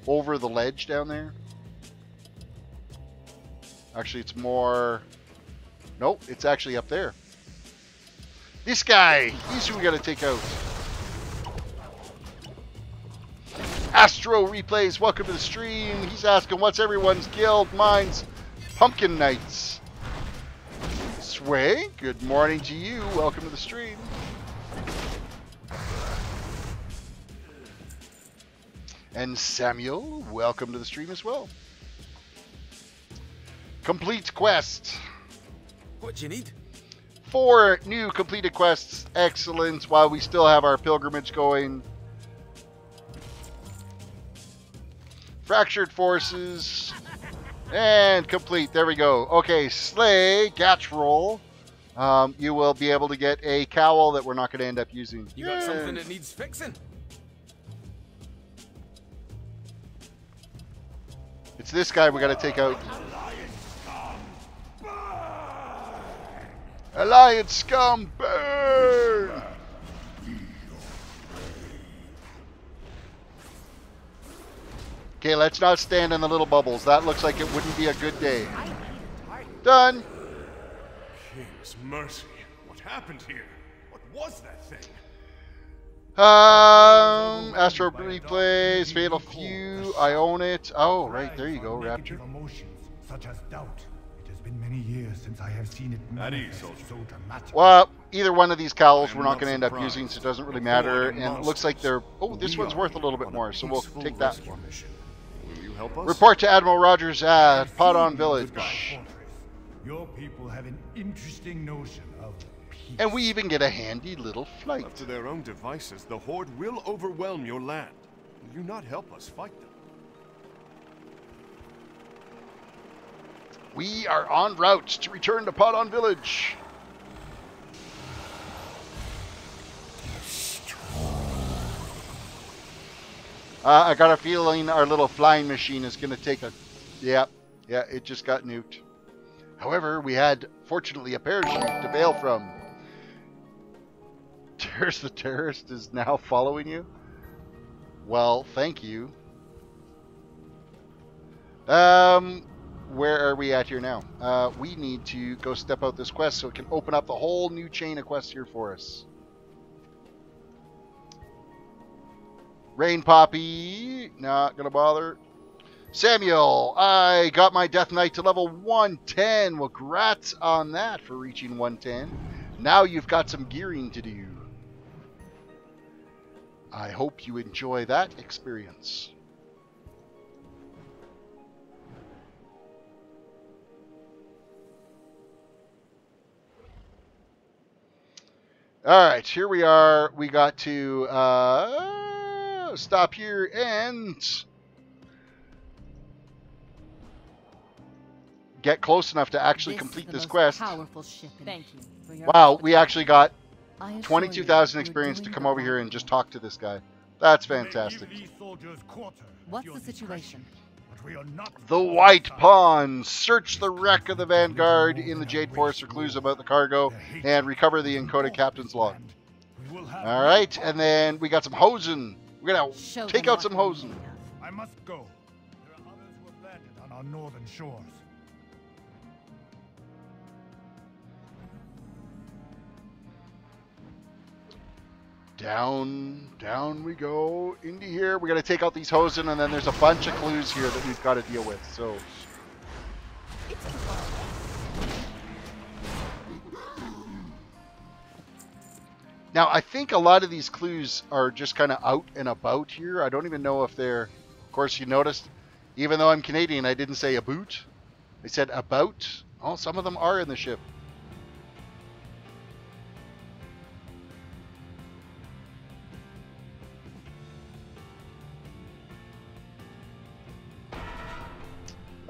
over the ledge down there. Actually, it's more... Nope, it's actually up there. This guy! He's who we got to take out. Astro Replays, welcome to the stream. He's asking, what's everyone's guild? Mine's Pumpkin Knights. Sway, good morning to you. Welcome to the stream. And Samuel, welcome to the stream as well. Complete quest. What do you need? 4 new completed quests. Excellent. While we still have our pilgrimage going. Fractured Forces. And complete. There we go. Okay, Slay, Gatchroll. You will be able to get a cowl that we're not going to end up using. You got something that needs fixing? It's this guy we got to take out. Alliance scum, burn! Okay, let's not stand in the little bubbles. That looks like it wouldn't be a good day. Done. King's mercy. What happened here? What was that thing? Astro Replays, Fatal Few, I own it. Oh, right, there you go, Raptor. Emotions, such as doubt. It has been many years since I have seen it manifest so dramatically. Well, either one of these cowls we're not going to end up using, so it doesn't really matter. And it looks like they're... Oh, this one's worth a little bit more, so we'll take that one. Will you help us? Report to Admiral Rogers at Padon Village. Your people have an interesting notion of peace. And we even get a handy little flight. Up to their own devices, the Horde will overwhelm your land. Will you not help us fight them? We are en route to return to Padon Village. I got a feeling our little flying machine is going to take a... Yeah, it just got nuked. However, we had, fortunately, a parachute to bail from. Terris the Terrorist is now following you? Well, thank you. Where are we at here now? We need to go step out this quest so it can open up the whole new chain of quests here for us. Rain Poppy, not gonna bother. Samuel, I got my Death Knight to level 110. Well, congrats on that for reaching 110. Now you've got some gearing to do. I hope you enjoy that experience. Alright, here we are. We got to stop here and get close enough to actually complete this quest. Thank you for your Wow, we actually got 22,000 experience to come over here and just talk to this guy. That's fantastic. What's the situation? The White Pawn. Search the wreck of the Vanguard in the Jade Forest for clues about the cargo and recover the encoded captain's log. Alright, and then we got some hosen. We're going to take out some hosen. I must go. There are others who have landed on our northern shores. Down we go into here. We got to take out these hosen, and then there's a bunch of clues here that we've got to deal with. So, now I think a lot of these clues are just kind of out and about here. I don't even know if they're. Of course, you noticed, even though I'm Canadian, I didn't say about. I said about. Oh, some of them are in the ship.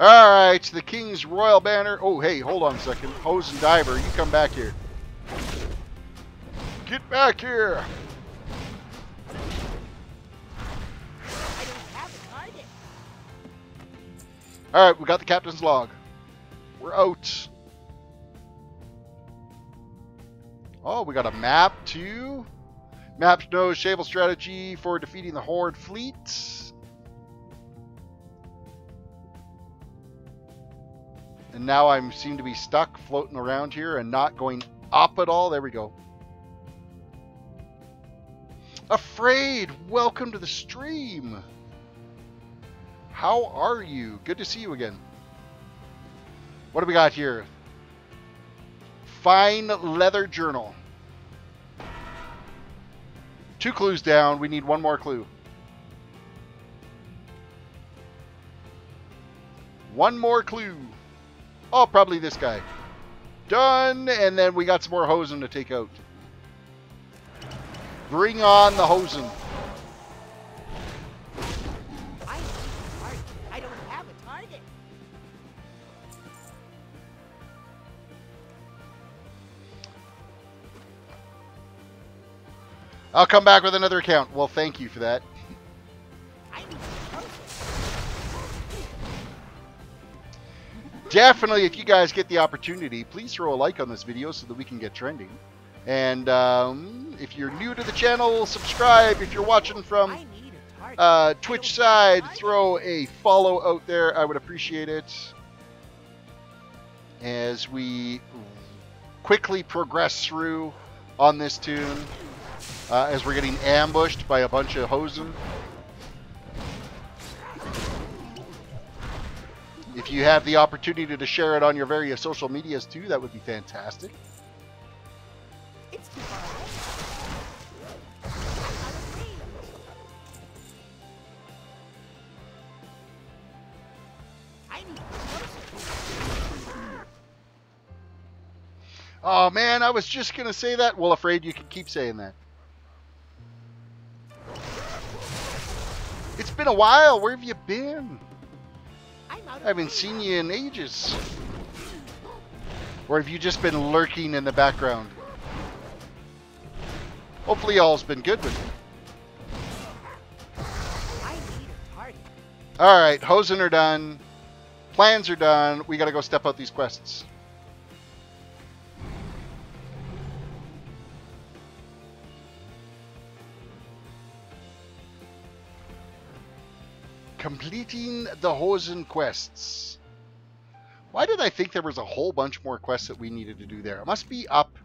Alright, the King's Royal Banner. Oh, hey, hold on a second. Hose and Diver, you come back here. Get back here! Alright, we got the captain's log. We're out. Oh, we got a map too. Map knows Shavel strategy for defeating the Horde fleet. And now I seem to be stuck floating around here and not going up at all. There we go. Afraid, welcome to the stream. How are you? Good to see you again. What do we got here? Fine leather journal. 2 clues down. We need 1 more clue. 1 more clue. Oh, probably this guy. Done. And then we got some more hosen to take out. Bring on the hosen. I don't have a target. I'll come back with another account. Well, thank you for that. Definitely, if you guys get the opportunity, please throw a like on this video so that we can get trending. And if you're new to the channel, subscribe. If you're watching from Twitch side, throw a follow out there. I would appreciate it. As we quickly progress through on this toon, as we're getting ambushed by a bunch of hosen. If you have the opportunity to share it on your various social medias too, that would be fantastic. It's too far away. I need closer. Oh man, I was just gonna say that. Well, afraid you can keep saying that. It's been a while. Where have you been? I haven't seen you in ages. Or have you just been lurking in the background? Hopefully all's been good with you. I need a target. Alright, hosen are done. Plans are done. We gotta go step out these quests. Completing the Hosen quests. Why did I think there was a whole bunch more quests that we needed to do there? It must be up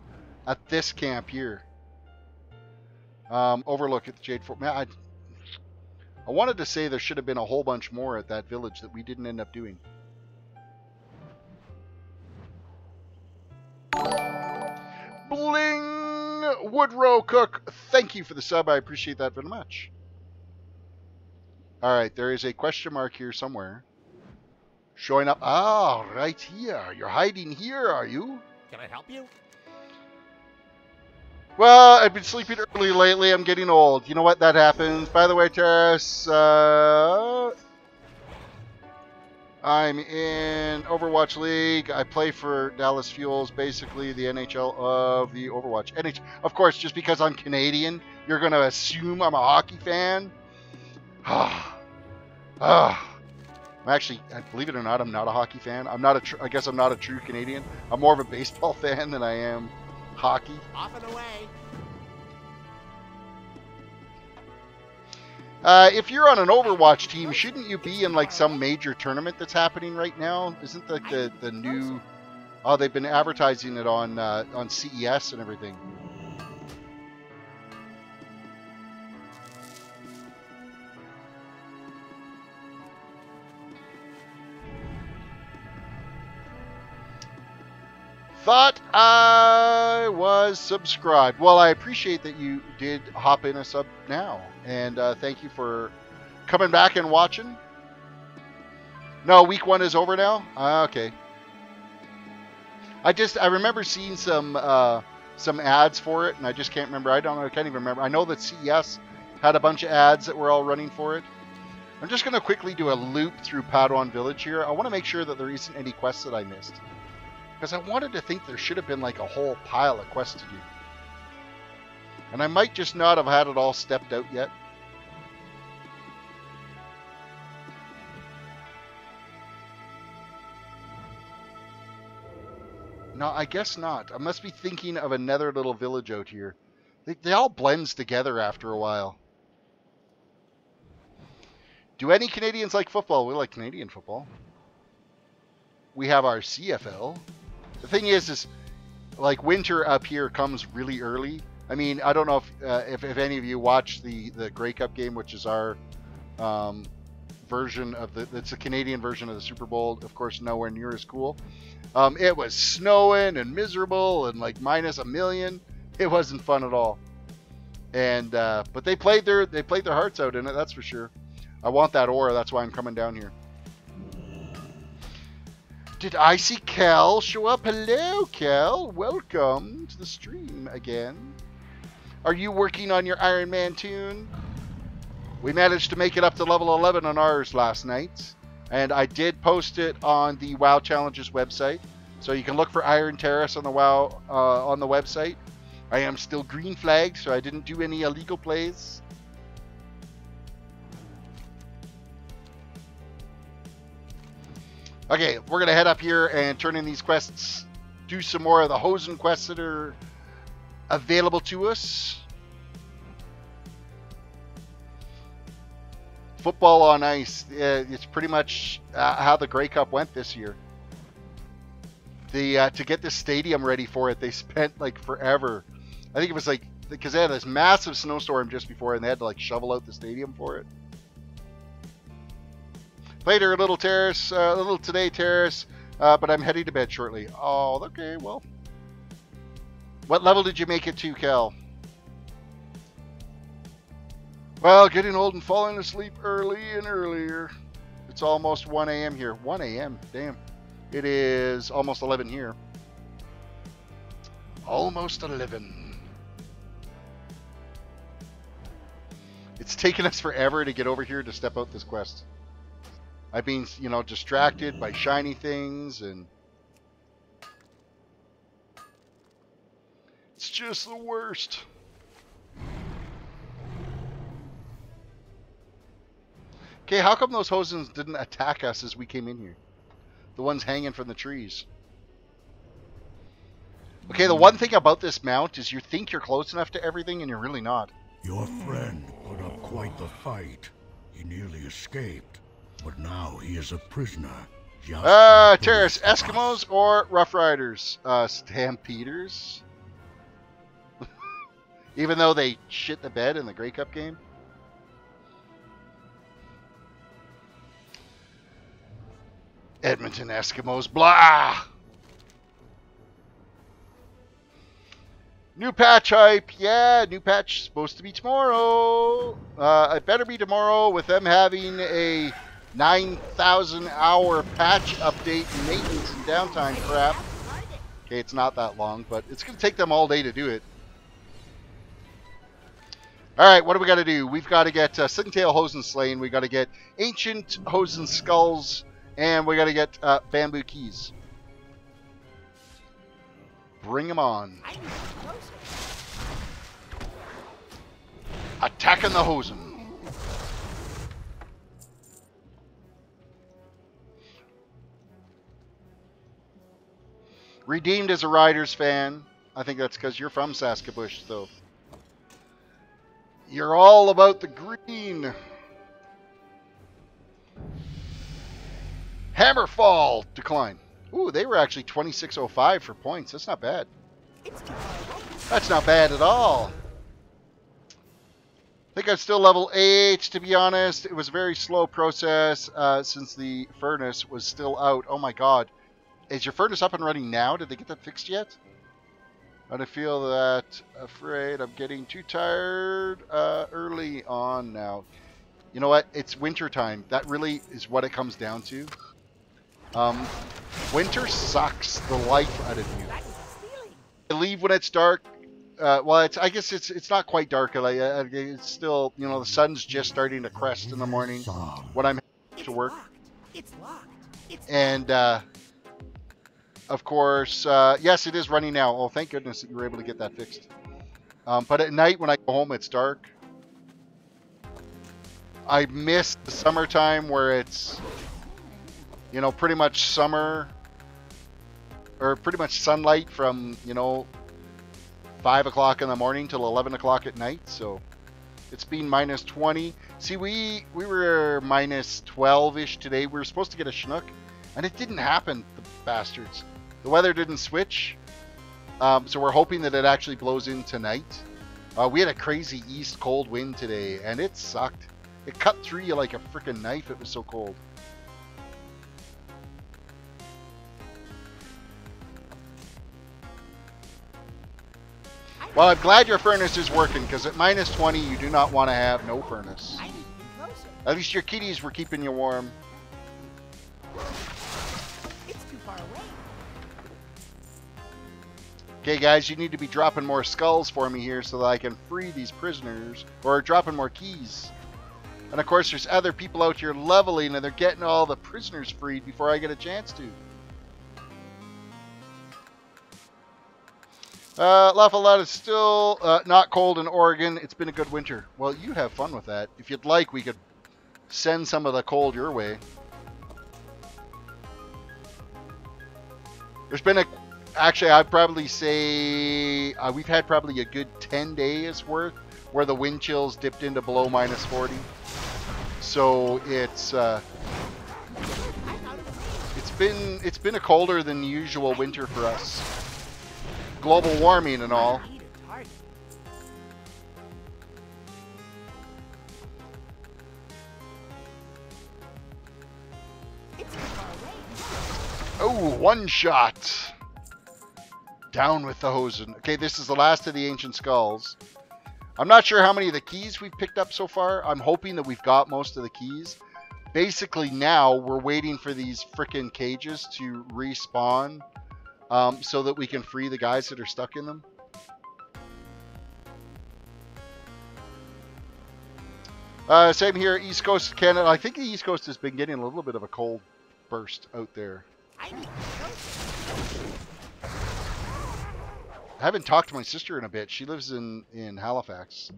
at this camp here. Overlook at the Jade Fort. Man, I wanted to say there should have been a whole bunch more at that village that we didn't end up doing. Bling! Woodrow Cook, thank you for the sub. I appreciate that very much. Alright, there is a question mark here somewhere. Showing up. Ah, right here. You're hiding here, are you? Can I help you? Well, I've been sleeping early lately. I'm getting old. You know what? That happens. By the way, Terris, I'm in Overwatch League. I play for Dallas Fuels, basically the NHL of the Overwatch. Of course, just because I'm Canadian, you're going to assume I'm a hockey fan. I'm actually, believe it or not, I'm not a hockey fan. I guess I'm not a true Canadian. I'm more of a baseball fan than I am hockey. Off and away. If you're on an Overwatch team, shouldn't you be in like some major tournament that's happening right now? Isn't like the new? Oh, they've been advertising it on CES and everything. Thought I was subscribed. Well, I appreciate that you did hop in a sub now. And thank you for coming back and watching. No, week 1 is over now? Okay. I remember seeing some ads for it, and I just can't remember. I can't even remember. I know that CES had a bunch of ads that were all running for it. I'm just going to quickly do a loop through Padawan Village here. I want to make sure that there isn't any quests that I missed. Because I wanted to think there should have been like a whole pile of quests to do. And I might just not have had it all stepped out yet. No, I guess not. I must be thinking of another little village out here. They all blends together after a while. Do any Canadians like football? We like Canadian football. We have our CFL. The thing is like winter up here comes really early. I mean, I don't know if any of you watched the Grey Cup game, which is our version of it's a Canadian version of the Super Bowl. Of course, nowhere near as cool. It was snowing and miserable and like minus a million. It wasn't fun at all. And but they played their hearts out in it. That's for sure. I want that aura. That's why I'm coming down here. Did I see Cal show up? Hello, Cal. Welcome to the stream again. Are you working on your Iron Man toon? We managed to make it up to level 11 on ours last night. And I did post it on the WoW Challenges website. So you can look for Iron Terrace on the WoW on the website. I am still green flagged, so I didn't do any illegal plays. Okay, we're going to head up here and turn in these quests. Do some more of the Hosen quests that are available to us. football on ice. It's pretty much how the Grey Cup went this year. To get the stadium ready for it, they spent like forever. I think it was like, because they had this massive snowstorm just before, and they had to like shovel out the stadium for it. Later, a little Terrace, a little today, Terrace, but I'm heading to bed shortly. Oh, okay, well. What level did you make it to, Cal? Well, getting old and falling asleep early and earlier. It's almost 1 a.m. here. 1 a.m., damn. It is almost 11 here. Almost 11. It's taken us forever to get over here to step out this quest. I've been, you know, distracted by shiny things, and it's just the worst. Okay, how come those hosens didn't attack us as we came in here? The ones hanging from the trees. Okay, the one thing about this mount is you think you're close enough to everything, and you're really not. Your friend put up quite the fight. He nearly escaped, but now he is a prisoner. Terrace, Eskimos or Rough Riders? Stampeders? Even though they shit the bed in the Grey Cup game? Edmonton Eskimos, blah! New patch hype, yeah, new patch supposed to be tomorrow. It better be tomorrow with them having a 9,000 hour patch update and maintenance and downtime crap. Okay, it's not that long, but it's going to take them all day to do it. Alright, what do we got to do? We've got to get Silktail Hosen Slain, we got to get Ancient Hosen Skulls, and we got to get Bamboo Keys. Bring them on. Attacking the Hosen. Redeemed as a Riders fan. I think that's because you're from Saskabush, though. You're all about the green. Hammerfall. Decline. Ooh, they were actually 2605 for points. That's not bad. That's not bad at all. I think I'm still level 8, to be honest. It was a very slow process since the furnace was still out. Oh my god. Is your furnace up and running now? Did they get that fixed yet? I feel that afraid I'm getting too tired early on now. You know what? It's winter time. That really is what it comes down to. Winter sucks the life out of you. I leave when it's dark. Well, I guess it's not quite dark. It's still, you know, the sun's just starting to crest in the morning when I'm to work. And of course, yes, it is running now. Oh, thank goodness that you were able to get that fixed. But at night when I go home, it's dark. I miss the summertime where it's, you know, pretty much summer, or pretty much sunlight from, you know, 5 o'clock in the morning till 11 o'clock at night. So it's been minus 20. See, we were minus 12-ish today. We were supposed to get a Chinook, and it didn't happen, the bastards. The weather didn't switch. So we're hoping that it actually blows in tonight. We had a crazy east cold wind today, and it sucked. It cut through you like a freaking knife. It was so cold. Well, I'm glad your furnace is working, because at minus 20, you do not want to have no furnace. At least your kitties were keeping you warm. It's too far away. Okay, guys, you need to be dropping more skulls for me here so that I can free these prisoners, or dropping more keys. And of course, there's other people out here leveling, and they're getting all the prisoners freed before I get a chance to. Lafayette is still not cold in Oregon. It's been a good winter. Well, you have fun with that. If you'd like, we could send some of the cold your way. There's been a... Actually, I'd probably say we've had probably a good 10 days worth where the wind chills dipped into below minus 40. So it's been a colder than usual winter for us. Global warming and all. Oh, one shot. Down with the Hosen. Okay, this is the last of the Ancient Skulls. I'm not sure how many of the keys we've picked up so far. I'm hoping that we've got most of the keys. Basically now we're waiting for these frickin' cages to respawn so that we can free the guys that are stuck in them. Same here, East Coast of Canada. I think the East Coast has been getting a little bit of a cold burst out there. I haven't talked to my sister in a bit. She lives in Halifax.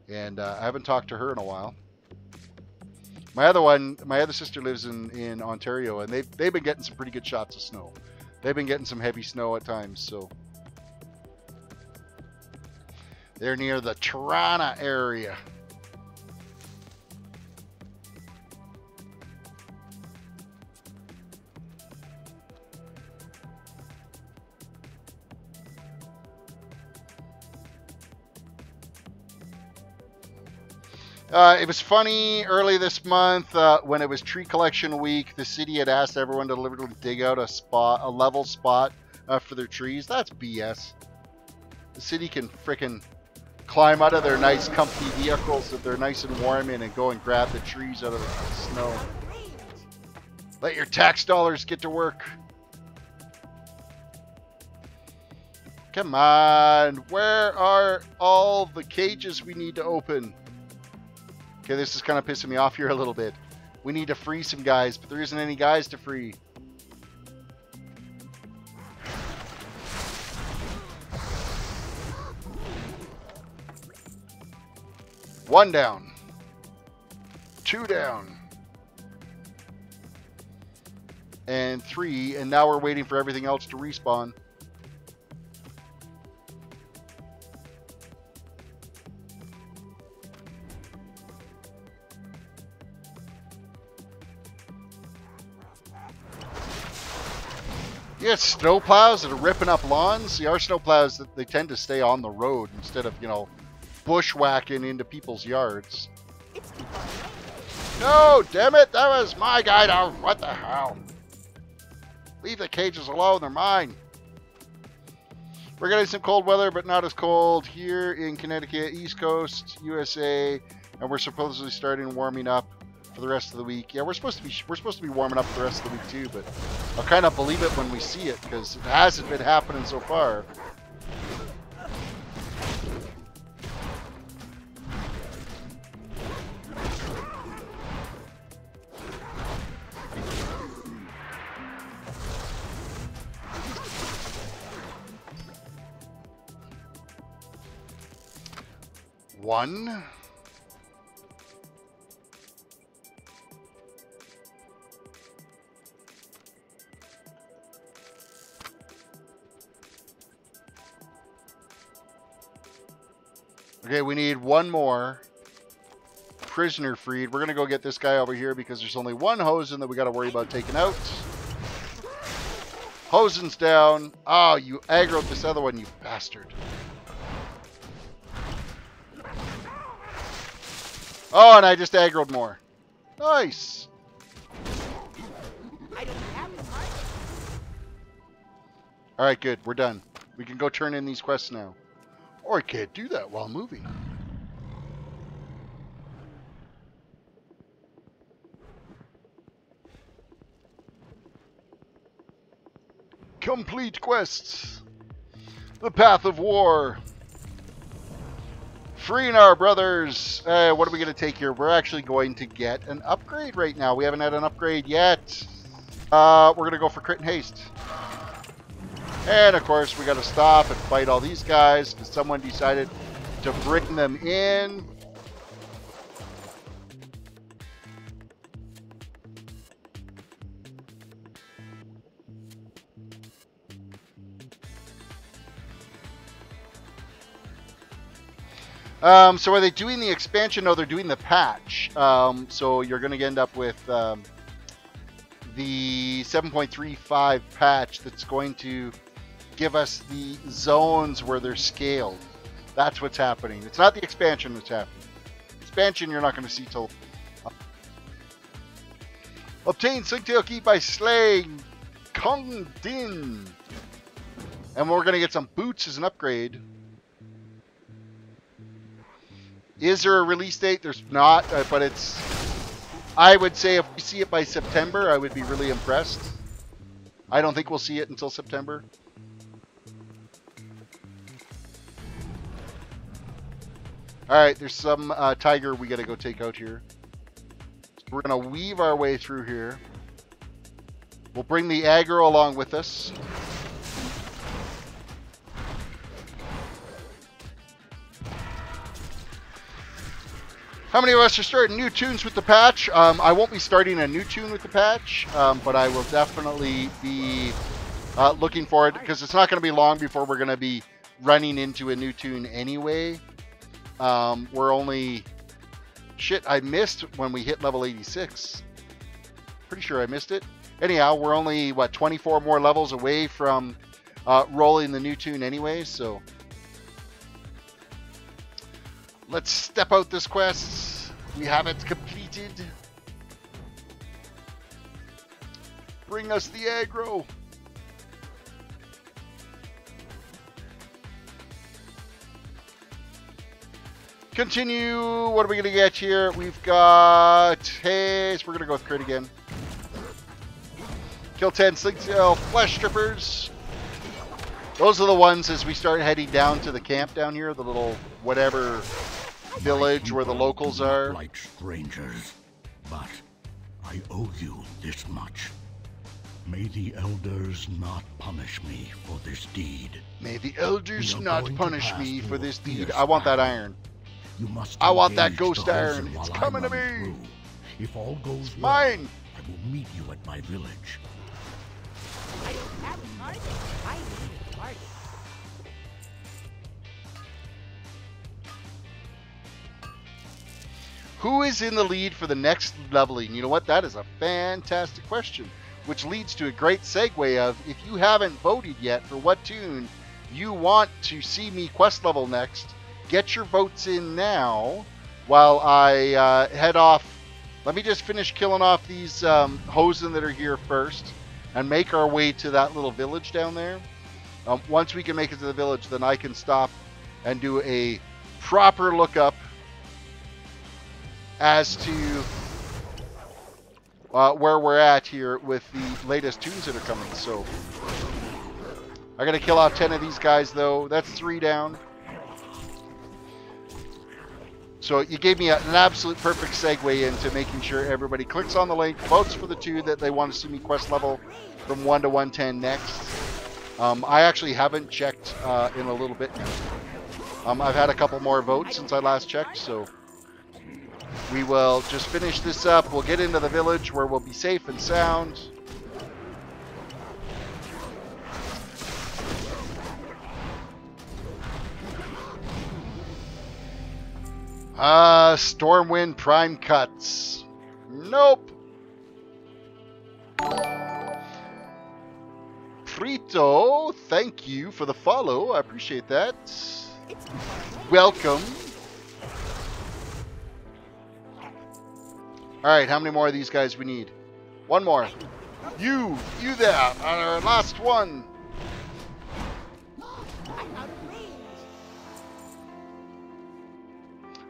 And I haven't talked to her in a while. My other sister lives in Ontario, and they've been getting some pretty good shots of snow. They've been getting some heavy snow at times, so they're near the Toronto area. It was funny early this month when it was tree collection week. The city had asked everyone to literally dig out a level spot for their trees. That's BS. The city can frickin' climb out of their nice, comfy vehicles that they're nice and warm in and go and grab the trees out of the snow. Let your tax dollars get to work. Come on, where are all the cages we need to open? Okay, this is kind of pissing me off here a little bit. We need to free some guys, but there isn't any guys to free. One down. Two down. And three, and now we're waiting for everything else to respawn. Yeah, snowplows that are ripping up lawns. See, our snowplows, they tend to stay on the road instead of, you know, bushwhacking into people's yards. No, damn it, that was my guy down. What the hell? Leave the cages alone, they're mine. We're getting some cold weather, but not as cold here in Connecticut, East Coast, USA, and we're supposedly starting warming up for the rest of the week. Yeah, we're supposed to be warming up for the rest of the week too, but I'll kind of believe it when we see it because it hasn't been happening so far. One. Okay, we need one more prisoner freed. We're going to go get this guy over here because there's only one Hosen that we got to worry about taking out. Hosen's down. Oh, you aggroed this other one, you bastard. Oh, and I just aggroed more. Nice. Alright, good. We're done. We can go turn in these quests now. Or I can't do that while moving. Complete quests. The Path of War. Freeing our brothers. What are we going to take here? We're actually going to get an upgrade right now. We haven't had an upgrade yet. We're going to go for crit and haste. And of course, we got to stop and fight all these guys because someone decided to bring them in. So are they doing the expansion? No, they're doing the patch. So you're going to end up with the 7.35 patch that's going to give us the zones where they're scaled. That's what's happening. It's not the expansion that's happening. Expansion you're not going to see till... Obtain Slingtail Key by slaying Kong Din. And we're going to get some boots as an upgrade. Is there a release date? There's not, but it's... I would say if we see it by September, I would be really impressed. I don't think we'll see it until September. Alright, there's some tiger we got to go take out here. So we're going to weave our way through here. We'll bring the aggro along with us. How many of us are starting new tunes with the patch? I won't be starting a new tune with the patch, but I will definitely be looking forward, because it's not going to be long before we're going to be running into a new tune anyway. We're only... Shit, I missed when we hit level 86. Pretty sure I missed it. Anyhow, we're only, what, 24 more levels away from rolling the new tune anyway, so... Let's step out this quest. We have it completed. Bring us the aggro. Continue. What are we going to get here? We've got haste. We're going to go with crit again. Kill 10 Slingtail flesh strippers. Those are the ones as we start heading down to the camp down here, the little whatever village where the locals are. Like strangers, but I owe you this much. May the elders not punish me for this deed. May the elders not punish me for this deed. I want that iron. You must I want that ghost iron. It's coming to me. Through. If all goes it's well, mine. I will meet you at my village. I don't have a target. I need a target. Who is in the lead for the next leveling? You know what? That is a fantastic question, which leads to a great segue of, if you haven't voted yet for what tune you want to see me quest level next, get your votes in now while I head off. Let me just finish killing off these hosen that are here first and make our way to that little village down there. Once we can make it to the village, then I can stop and do a proper lookup as to where we're at here with the latest tunes that are coming. So I gotta kill off 10 of these guys though. That's 3 down. So you gave me an absolute perfect segue into making sure everybody clicks on the link, votes for the tune that they want to see me quest level from 1 to 110 next. I actually haven't checked in a little bit now. I've had a couple more votes since I last checked, so we will just finish this up. We'll get into the village where we'll be safe and sound. Stormwind Prime Cuts. Nope. Frito, thank you for the follow. I appreciate that. Welcome. Alright, how many more of these guys we need? One more. You there, our last one.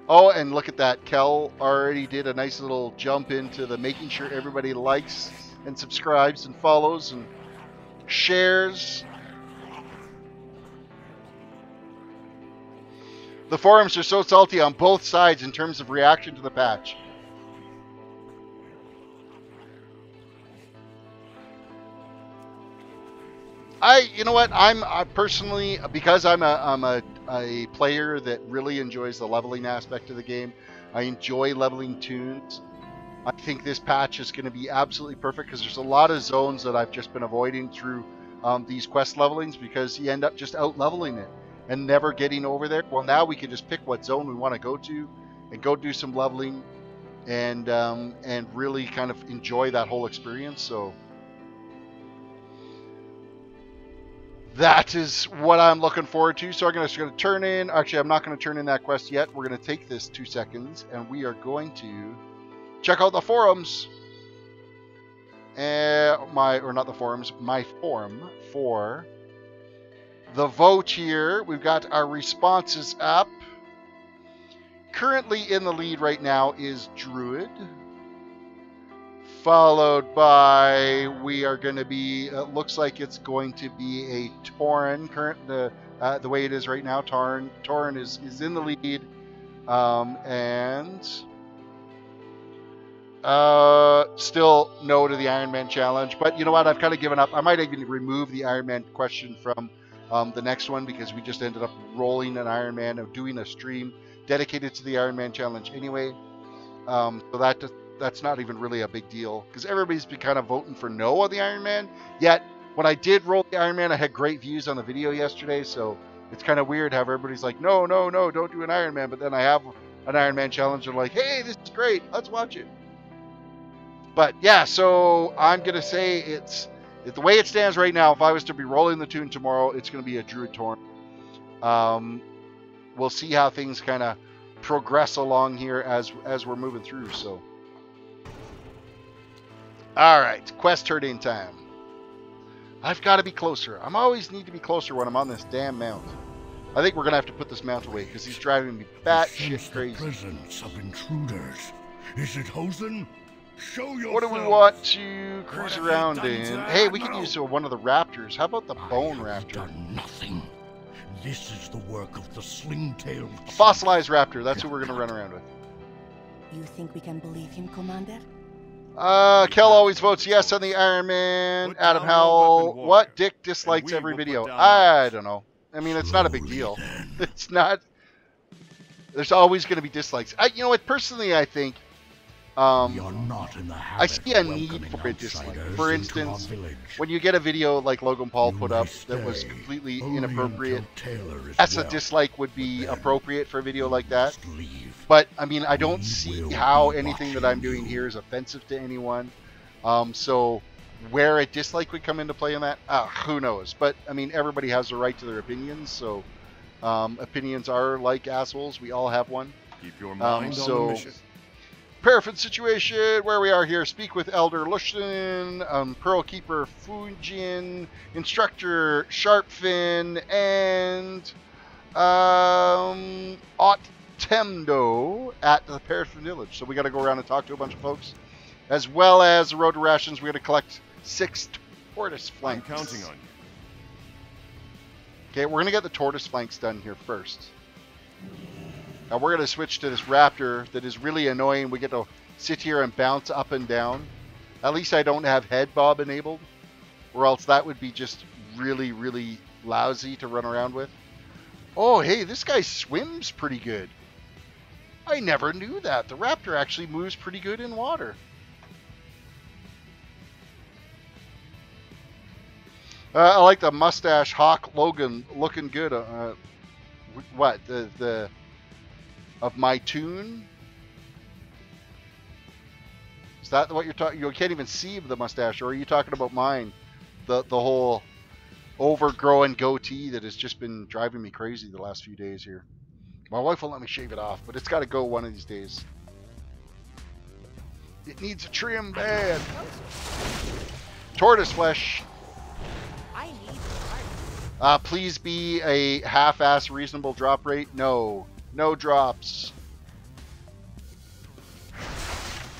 Oh, and look at that. Kel already did a nice little jump into the making sure everybody likes and subscribes and follows and shares. The forums are so salty on both sides in terms of reaction to the patch. You know what? I personally, because I'm a player that really enjoys the leveling aspect of the game. I enjoy leveling tunes. I think this patch is going to be absolutely perfect because there's a lot of zones that I've just been avoiding through these quest levelings because you end up just out leveling it. and never getting over there. Well, now we can just pick what zone we want to go to and go do some leveling and really kind of enjoy that whole experience. So that is what I'm looking forward to. So I'm just going to turn in, actually I'm not going to turn in that quest yet. We're going to take this 2 seconds and we are going to check out the forums. My forum for the vote here. We've got our responses up. Currently in the lead right now is Druid, followed by, we are going to be, looks like it's going to be a Tauren. The way it is right now, Tauren is in the lead, and still no to the Iron Man challenge. But you know what? I've kind of given up. I might even remove the Iron Man question from the next one, because we just ended up rolling an Iron Man and doing a stream dedicated to the Iron Man challenge anyway. So that's not even really a big deal, because everybody's been kind of voting for no on the Iron Man. Yet when I did roll the Iron Man, I had great views on the video yesterday. So it's kind of weird how everybody's like, no, don't do an Iron Man. But then I have an Iron Man challenge and like, hey, this is great, let's watch it. But yeah, so I'm going to say it's the way it stands right now. If I was to be rolling the toon tomorrow, it's going to be a Druid Tauren. We'll see how things kind of progress along here as we're moving through. So, all right, quest turn-in time. I've got to be closer. I always need to be closer when I'm on this damn mount. I think we're going to have to put this mount away because he's driving me batshit crazy. The presence of intruders. Is it Hosen? Show yourself. What do we want to cruise around in? Hey, we can use one of the raptors. How about the bone raptor? Done nothing. This is the work of the sling-tailed. A fossilized raptor. That's who we're going to run around with. You think we can believe him, Commander? Kel always votes yes on the Iron Man. Adam Howell. What? Dick dislikes every video. I don't know. I mean, it's not a big deal. It's not. There's always going to be dislikes. You know what? Personally, I think I see a need for a dislike. For instance, when you get a video like Logan Paul put up that was completely inappropriate, that's a dislike would be appropriate for a video like that. But I mean, I don't see how anything that I'm doing here is offensive to anyone. So where a dislike would come into play in that, who knows? But I mean, everybody has the right to their opinions. So opinions are like assholes. We all have one. Keep your mind on the mission. Paraffin situation, where we are here. Speak with Elder Lushin, Pearl Keeper Fujin, Instructor Sharpfin, and Temdo at the Paraffin Village. So we got to go around and talk to a bunch of folks. As well as the Road to Rations, we got to collect 6 tortoise flanks. I'm counting on you. Okay, we're going to get the tortoise flanks done here first. Now we're going to switch to this raptor that is really annoying. We get to sit here and bounce up and down. At least I don't have head bob enabled, or else that would be just really, really lousy to run around with. Oh, hey, this guy swims pretty good. I never knew that. The raptor actually moves pretty good in water. I like the mustache Hawk Logan looking good. What? The of my toon? Is that what you're talking? You can't even see the mustache, or are you talking about mine? The whole overgrown goatee that has just been driving me crazy the last few days here. My wife won't let me shave it off, but it's got to go one of these days. It needs a trim bad. Tortoise flesh. Please be a half-ass reasonable drop rate. No drops.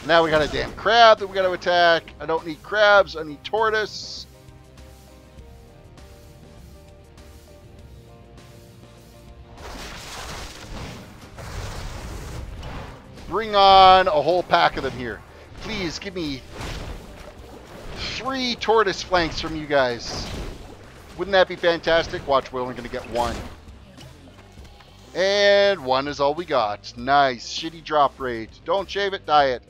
Now we got a damn crab that we got to attack. I don't need crabs. I need tortoise. Bring on a whole pack of them here. Please give me 3 tortoise flanks from you guys. Wouldn't that be fantastic? Watch, we're only going to get 1. And 1 is all we got. Nice. Shitty drop rate. Don't shave it, dye it.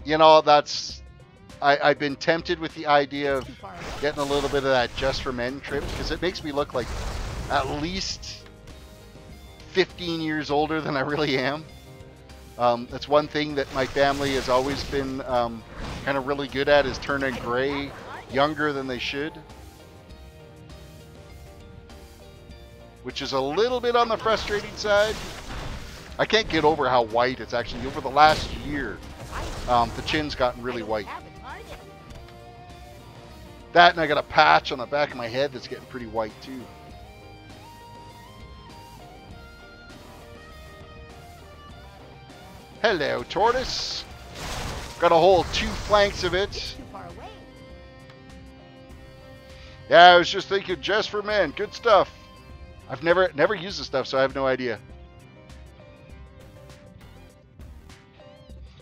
You know, that's... I've been tempted with the idea of getting a little bit of that Just for Men trip, because it makes me look like at least 15 years older than I really am. That's one thing that my family has always been kind of really good at, is turning gray younger than they should. Which is a little bit on the frustrating side. I can't get over how white it's actually. Over the last year, the chin's gotten really white. That, and I got a patch on the back of my head that's getting pretty white too. Hello, tortoise. Got a whole 2 flanks of it. Yeah, I was just thinking, just for men. Good stuff. I've never used this stuff, so I have no idea.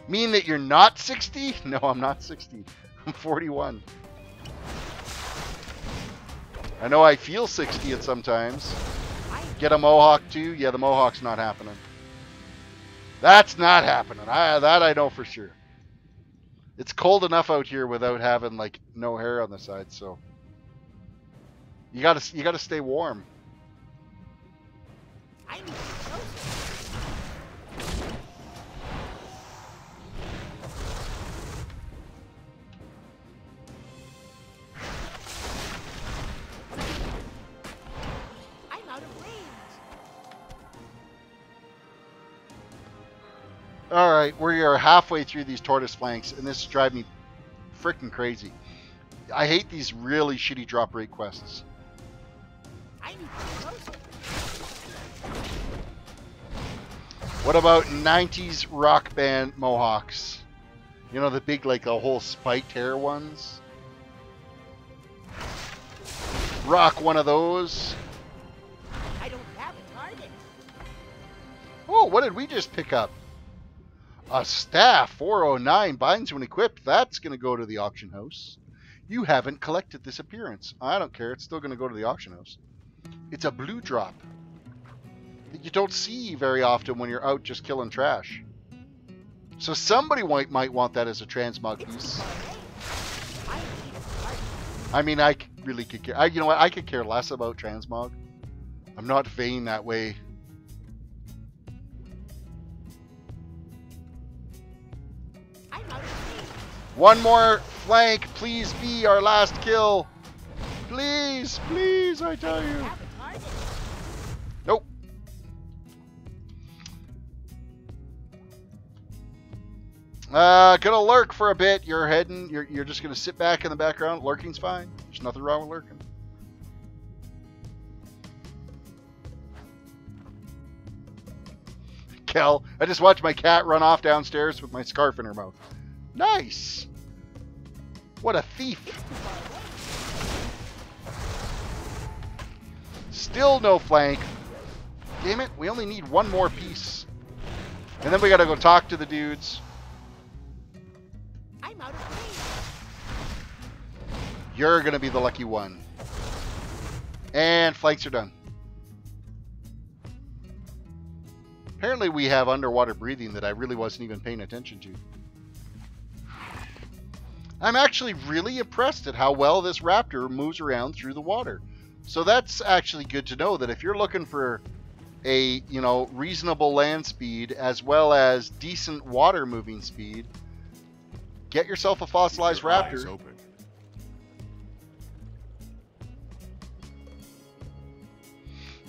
Mean that you're not 60? No, I'm not 60. I'm 41. I know I feel 60 at sometimes. Get a mohawk too? Yeah, the mohawk's not happening. That's not happening. That I know for sure. It's cold enough out here without having like no hair on the side, so you gotta stay warm. I need to I'm out of range. Alright, we are halfway through these tortoise flanks, and this is driving me freaking crazy. I hate these really shitty drop rate quests. I need to closer. What about 90s rock band mohawks? You know, the big, like, the whole spiked hair ones? Rock one of those. I don't have a target. Oh, what did we just pick up? A staff, 409, binds when equipped. That's going to go to the auction house. You haven't collected this appearance. I don't care. It's still going to go to the auction house. It's a blue drop that you don't see very often when you're out just killing trash. So somebody might want that as a transmog piece. I mean, I really could care. You know what? I could care less about transmog. I'm not vain that way. One more flank, please be our last kill. Please, please, I tell you. Nope. Gonna lurk for a bit. You're just gonna sit back in the background. Lurking's fine. There's nothing wrong with lurking. Kel, I just watched my cat run off downstairs with my scarf in her mouth. Nice. What a thief. Still no flank. Damn it, we only need one more piece. And then we gotta go talk to the dudes. I'm out of range. You're gonna be the lucky one. And flanks are done. Apparently we have underwater breathing that I really wasn't even paying attention to. I'm actually really impressed at how well this raptor moves around through the water. So that's actually good to know, that if you're looking for a, you know, reasonable land speed as well as decent water moving speed, get yourself a fossilized raptor.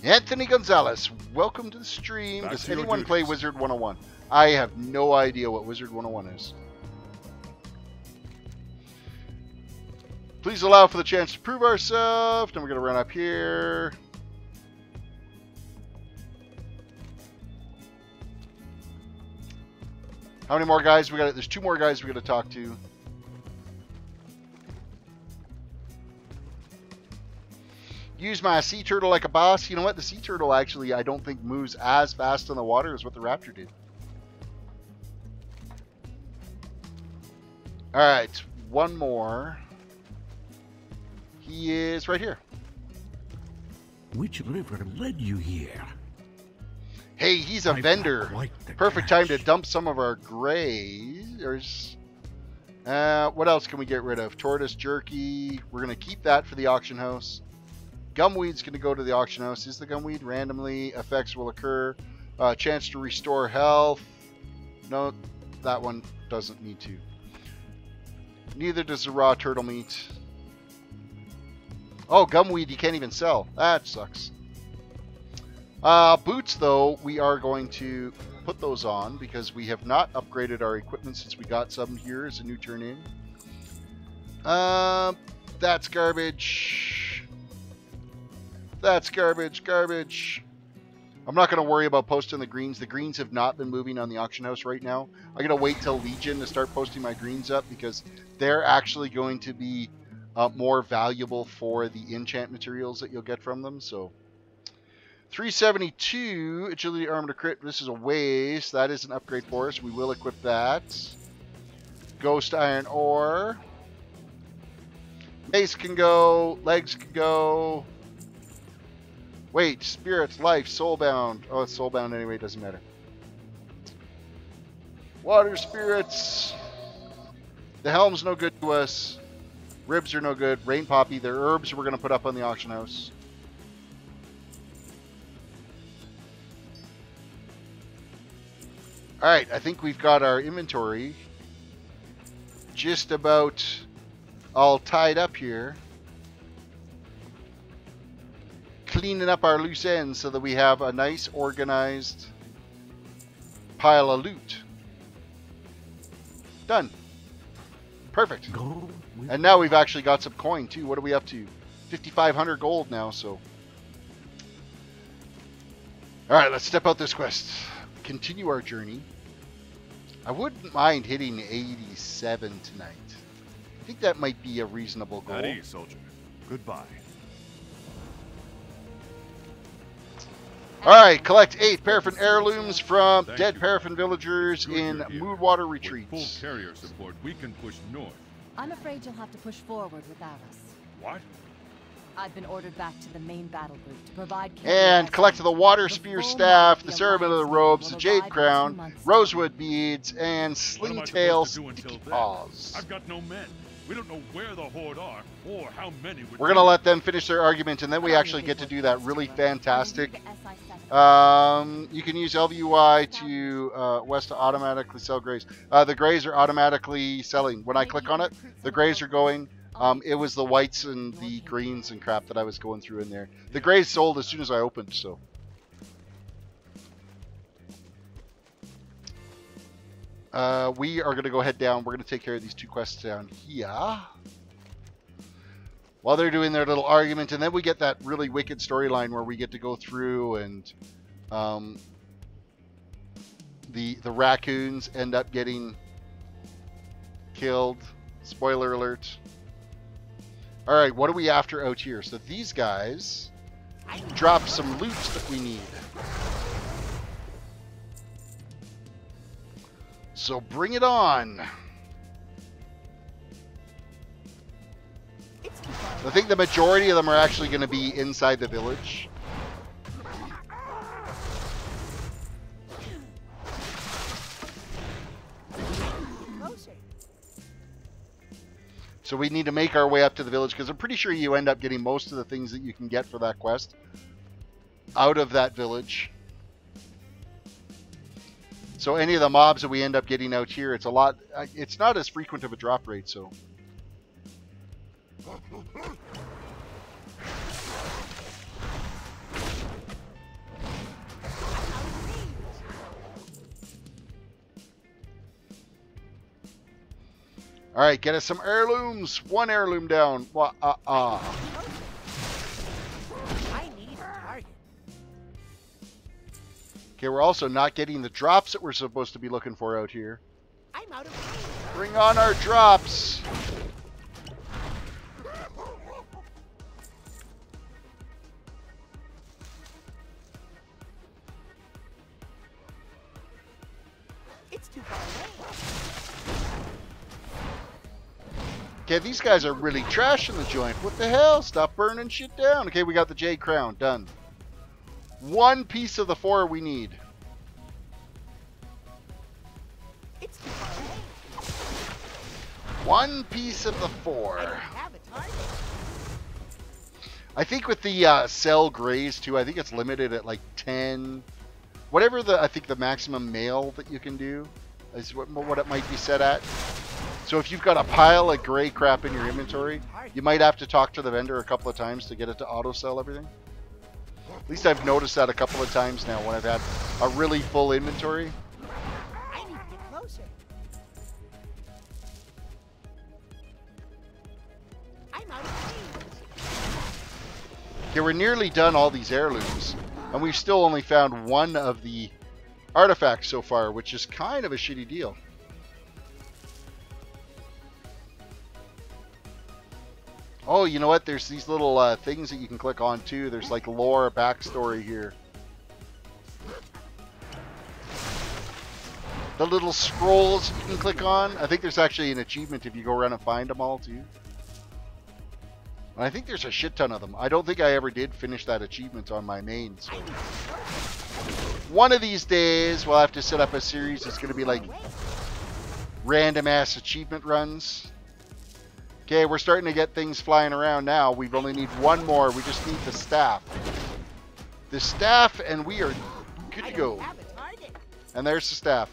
Anthony Gonzalez, welcome to the stream. Does anyone play Wizard 101? I have no idea what Wizard 101 is. Please allow for the chance to prove ourselves. Then we're going to run up here. How many more guys we got? There's 2 more guys we got to talk to. Use my sea turtle like a boss. You know what? The sea turtle actually, I don't think moves as fast in the water as what the raptor did. All right, one more. He is right here. Which river led you here? Hey, he's a vendor. Perfect time to dump some of our grays. What else can we get rid of? Tortoise jerky. We're going to keep that for the auction house. Gumweed's going to go to the auction house. Is the Gumweed randomly effects will occur? Chance to restore health. No, that one doesn't need to. Neither does the raw turtle meat. Oh, Gumweed you can't even sell. That sucks. Boots, though, we are going to put those on because we have not upgraded our equipment since we got some here as a new turn in. That's garbage. That's garbage. I'm not going to worry about posting the greens. The greens have not been moving on the auction house right now. I'm going to wait till Legion to start posting my greens up because they're actually going to be more valuable for the enchant materials that you'll get from them. So 372 agility armor to crit. This is a waste. That is an upgrade for us. We will equip that. Ghost iron ore. Mace can go. Legs can go. Wait, spirits, life, soulbound. Oh, it's soulbound anyway, it doesn't matter. Water spirits. The helm's no good to us. Ribs are no good. Rain poppy, they're herbs we're going to put up on the auction house. Alright, I think we've got our inventory just about all tied up here. Cleaning up our loose ends so that we have a nice organized pile of loot. Done. Perfect. And now we've actually got some coin too. What are we up to? 5,500 gold now, so. Alright, let's step out this quest. Continue our journey. I wouldn't mind hitting 87 tonight. I think that might be a reasonable goal. At ease, soldier. Goodbye. Alright, collect 8 paraffin heirlooms from dead paraffin villagers in Moodwater Retreats. With full carrier support, we can push north. I'm afraid you'll have to push forward without us. What? I've been ordered back to the main battle group to provide... And collect the water spear staff, the ceremony of the robes, the jade crown, rosewood beads, and slingtail sticky paws. I've got no men. We don't know where the Horde are, or how many would... We're going to let them finish their argument, and then we actually get to do that really fantastic. You can use ELVUI to West to automatically sell grays. The grays are automatically selling. When I click on it, the grays are going. It was the whites and the greens and crap that I was going through in there. The grays sold as soon as I opened, so... we are going to go head down. We're going to take care of these 2 quests down here. While they're doing their little argument. And then we get that really wicked storyline where we get to go through and the raccoons end up getting killed. Spoiler alert. Alright, what are we after out here? So these guys drop some loot that we need. So bring it on. I think the majority of them are actually going to be inside the village. So we need to make our way up to the village because I'm pretty sure you end up getting most of the things that you can get for that quest out of that village. So any of the mobs that we end up getting out here, it's a lot. It's not as frequent of a drop rate, so. All right, get us some heirlooms. 1 heirloom down. I need a target. Okay, we're also not getting the drops that we're supposed to be looking for out here. I'm out of range. Bring on our drops. It's too far away. Okay, these guys are really trashing the joint. What the hell? Stop burning shit down. Okay, we got the jade crown. Done. 1 piece of the 4 we need. It's too far away. 1 piece of the 4. I don't have a target. I think with the cell grays too, I think it's limited at like 10. Whatever I think the maximum mail that you can do is what it might be set at. So if you've got a pile of gray crap in your inventory, you might have to talk to the vendor a couple of times to get it to auto sell everything. At least I've noticed that a couple of times now when I've had a really full inventory. I need to get closer. I'm out of range. Okay, we're nearly done all these heirlooms, and we've still only found one of the artifacts so far, which is kind of a shitty deal. Oh, you know what? There's these little things that you can click on too. There's like lore, backstory here. The little scrolls you can click on. I think there's actually an achievement if you go around and find them all too. And I think there's a shit ton of them. I don't think I ever did finish that achievement on my main. So one of these days we'll have to set up a series that's going to be like random ass achievement runs. Okay, we're starting to get things flying around now. We only need one more. We just need the staff. The staff, and we are good to go. And there's the staff.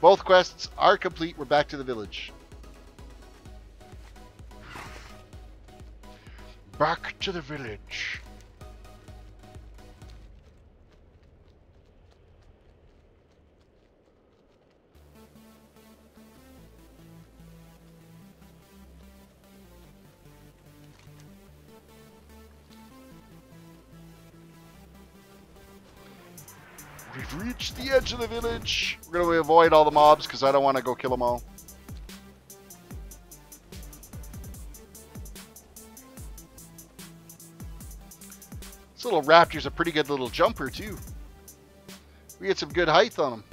Both quests are complete. We're back to the village. Back to the village. We've reached the edge of the village. We're going to avoid all the mobs because I don't want to go kill them all. This little raptor's a pretty good little jumper too. We get some good height on him.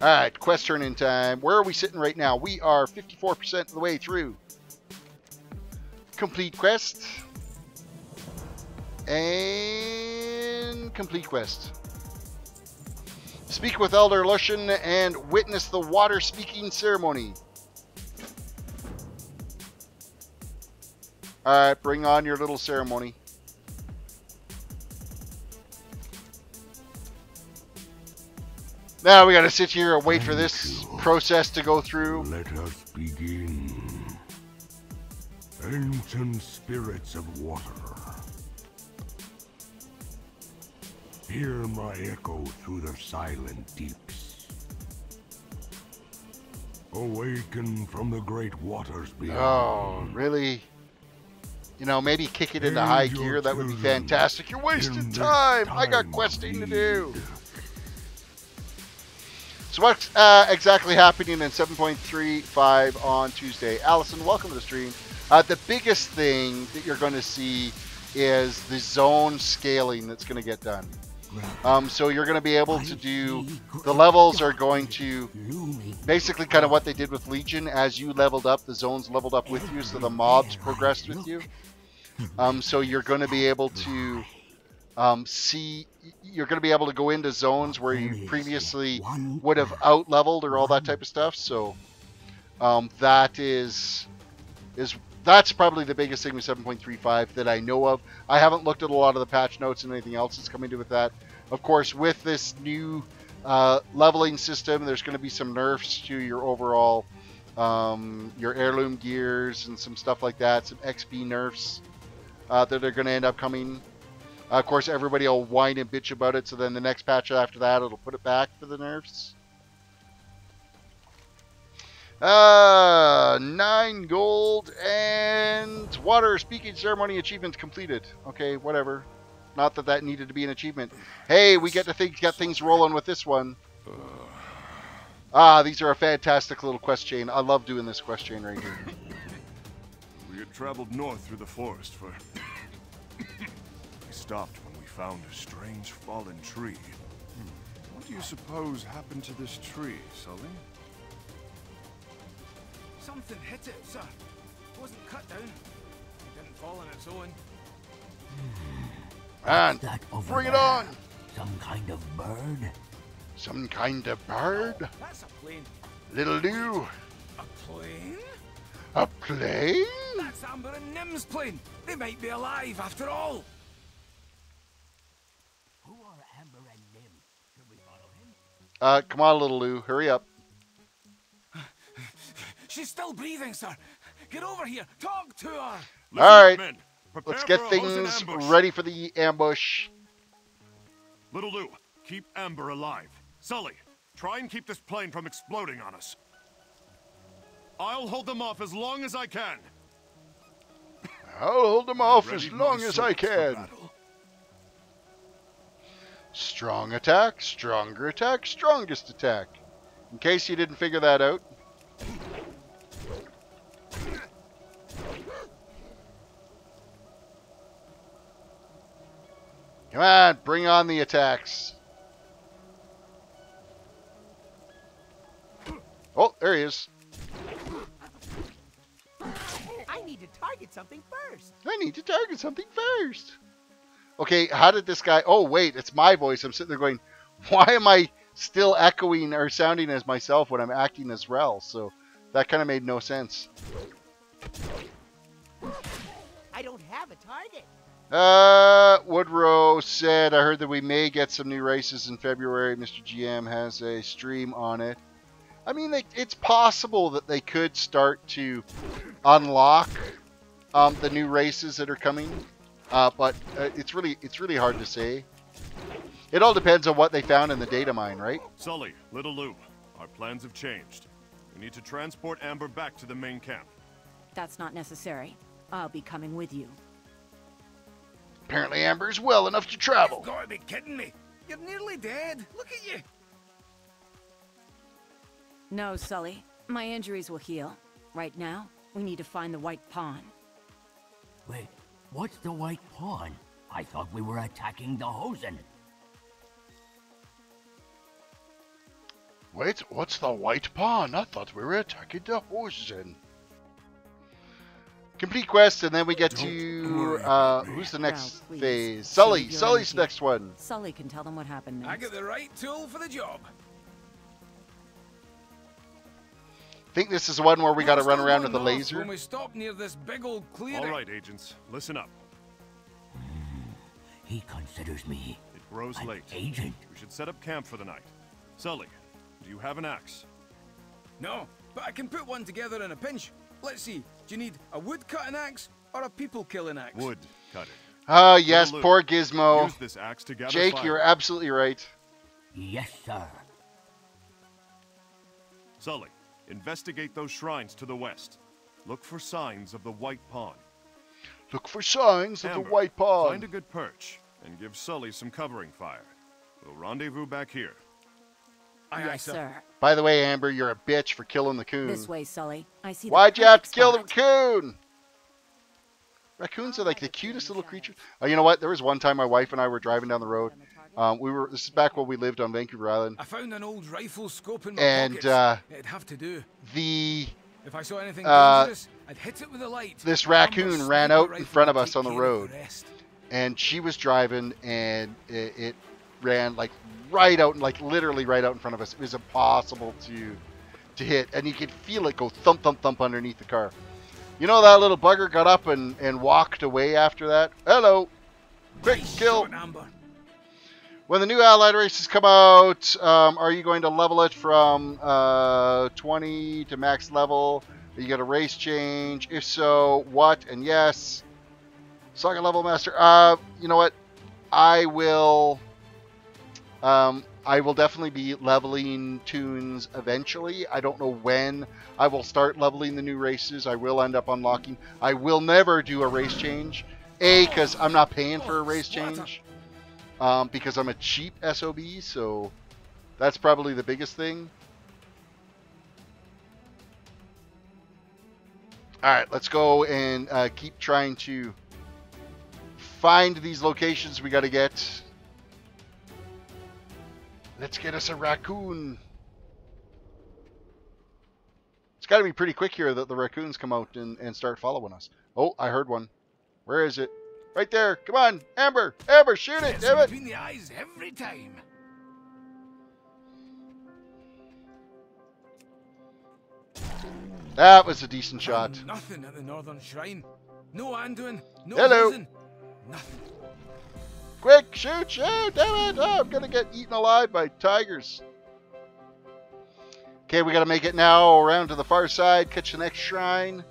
Alright, quest turn-in time. Where are we sitting right now? We are 54% of the way through. Complete quest. And complete quest. Speak with Elder Lushan and witness the water speaking ceremony. Alright, bring on your little ceremony. Now we gotta sit here and wait for this process to go through. Let us begin. Ancient spirits of water, hear my echo through the silent deeps. Awaken from the great waters beyond. Oh, really? You know, maybe kick it into high gear. That would be fantastic. You're wasting time. I got questing to do. So what's exactly happening in 7.35 on Tuesday? Allison, welcome to the stream. The biggest thing that you're going to see is the zone scaling that's going to get done. So you're going to be able to do, the levels are going to, basically kind of what they did with Legion. As you leveled up, the zones leveled up with you, so the mobs progressed with you. So you're going to be able to see, you're going to be able to go into zones where you previously would have out-leveled or all that type of stuff. So that's probably the biggest thing with 7.35 that I know of. I haven't looked at a lot of the patch notes and anything else that's coming to with that. Of course, with this new leveling system, there's going to be some nerfs to your overall, your heirloom gears and some stuff like that, some XP nerfs that are going to end up coming. Of course, everybody will whine and bitch about it, so then the next patch after that, it'll put it back for the nerfs. 9 gold and water speaking ceremony achievement completed. Okay, whatever. Not that that needed to be an achievement. Hey, we get to get things rolling with this one. These are a fantastic little quest chain. I love doing this quest chain right here. We had traveled north through the forest for... We stopped when we found a strange fallen tree. What do you suppose happened to this tree, Sully? Something hit it, sir. It wasn't cut down. It didn't fall on its own. And bring it on! Some kind of bird? Some kind of bird? Oh, that's a plane. Little Lou. A plane? A plane? That's Amber and Nim's plane. They might be alive after all. Who are Amber and Nim? Should we follow him? Come on, little Lou. Hurry up. She's still breathing, sir. Get over here. Talk to her. All right. Men. Let's get things ready for the ambush. Little Lou, keep Amber alive. Sully, try and keep this plane from exploding on us. I'll hold them off as long as I can. I'll hold them off as long as I can. Strong attack, stronger attack, strongest attack. In case you didn't figure that out. Come on, bring on the attacks. Oh, there he is. I need to target something first. I need to target something first. Okay, how did this guy... Oh, wait, it's my voice. I'm sitting there going, why am I still echoing or sounding as myself when I'm acting as Rel? So that kind of made no sense. I don't have a target. Woodrow said, I heard that we may get some new races in February. Mr. GM has a stream on it. I mean, it's possible that they could start to unlock the new races that are coming, but it's really hard to say. It all depends on what they found in the data mine, right? Sully, Little Lou, our plans have changed. We need to transport Amber back to the main camp. That's not necessary. I'll be coming with you. Apparently Amber's well enough to travel. You've got to be kidding me. You're nearly dead. Look at you. No, Sully. My injuries will heal. Right now, we need to find the White Pawn. Wait, what's the White Pawn? I thought we were attacking the Hosen. Wait, what's the White Pawn? I thought we were attacking the Hosen. Complete quest, and then we get to, who's the next phase? Sully. Sully's next one. Sully can tell them what happened next. I got the right tool for the job. I think this is the one where we got to run around with a laser. When we stop near this big old clearing. All right, agents, listen up. He considers me It grows an late. agent. We should set up camp for the night. Sully, do you have an axe? No, but I can put one together in a pinch. Let's see, do you need a wood-cutting axe or a people-killing axe? Wood cutting. Ah, yes, Lou, poor Gizmo. use this axe to gather Jake, fire. you're absolutely right. Yes, sir. Sully, investigate those shrines to the west. Look for signs of the White Pawn. Look for signs of Amber, the White Pawn. Find a good perch and give Sully some covering fire. We'll rendezvous back here. Yes, sir. By the way, Amber, you're a bitch for killing the coon. This way, Sully. I see. Why'd you have to kill the raccoon? Raccoons are like the cutest little creatures. Oh, you know what? There was one time my wife and I were driving down the road. This is back when we lived on Vancouver Island. I found an old rifle scope in my pockets. It'd have to do. If I saw anything dangerous, I'd hit it with a light. This raccoon ran out in front of us on the road, and she was driving, and it ran like right out, like literally right out in front of us. It was impossible to hit, and you could feel it go thump, thump, thump underneath the car. You know, that little bugger got up and walked away after that. Hello, quick kill. When the new allied races come out, are you going to level it from 20 to max level? Are you get a race change? If so, what? And yes. Saga level master. You know what? I will definitely be leveling toons eventually. I don't know when I will start leveling the new races. I will end up unlocking. I will never do a race change. Because I'm not paying for a race change. Because I'm a cheap SOB, so that's probably the biggest thing. Alright, let's go and keep trying to find these locations we got to get. Let's get us a raccoon. It's got to be pretty quick here that the raccoons come out and start following us. Oh, I heard one. Where is it? Right there. Come on, Amber. Amber, shoot it. Damn it. Between the eyes every time. That was a decent shot. Nothing at the Northern Shrine. No Anduin, no Hello. Hosen, nothing. Quick, shoot, shoot, damn it! Oh, I'm gonna get eaten alive by tigers. Okay, we gotta make it now around to the far side, catch the next shrine.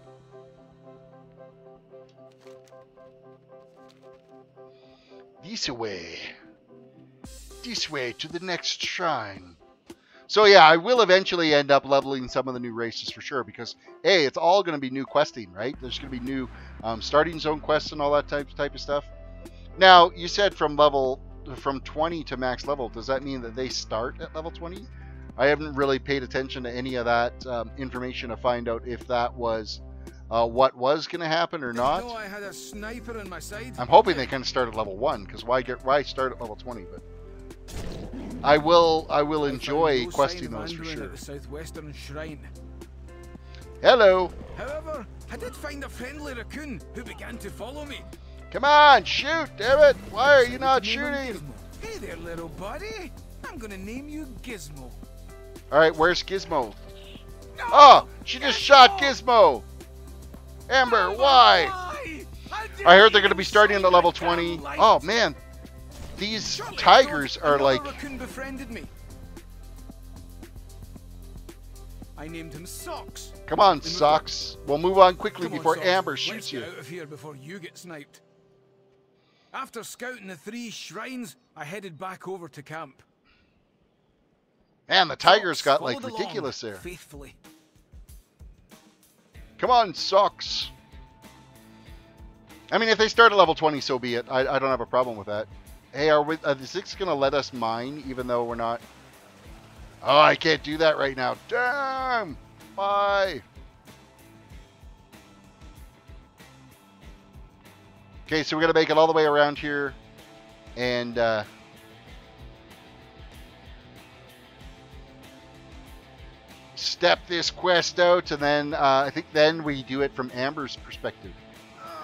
This way. This way to the next shrine. So yeah, I will eventually end up leveling some of the new races for sure, because hey, it's all going to be new questing, right? There's going to be new starting zone quests and all that type of stuff. Now, you said from 20 to max level. Does that mean that they start at level 20? I haven't really paid attention to any of that information to find out if that was what was going to happen or not. I had a sniper on my side. I'm hoping they kind of start at level 1, because why start at level 20? But I will enjoy questing those for sure. At the southwestern shrine. Hello. However, I did find a friendly raccoon who began to follow me. Come on, shoot, damn it! Why are you not shooting? Hey there, little buddy. I'm gonna name you Gizmo. All right, where's Gizmo? No, oh, she just shot Gizmo. Amber, why? I heard they're gonna be starting at level 20. Oh man. These tigers are like... befriended me. I named him Socks. Come on, Socks. We'll move on quickly before Amber shoots you. Let's get out of here before you get sniped. After scouting the 3 shrines, I headed back over to camp. Man, the tigers got like ridiculous there. Faithfully. Come on, Socks. I mean, if they start at level 20, so be it. I don't have a problem with that. Hey, is this going to let us mine even though we're not... Oh, I can't do that right now. Damn! Why? Okay, so we're going to make it all the way around here. And... step this quest out, and then I think then we do it from Amber's perspective.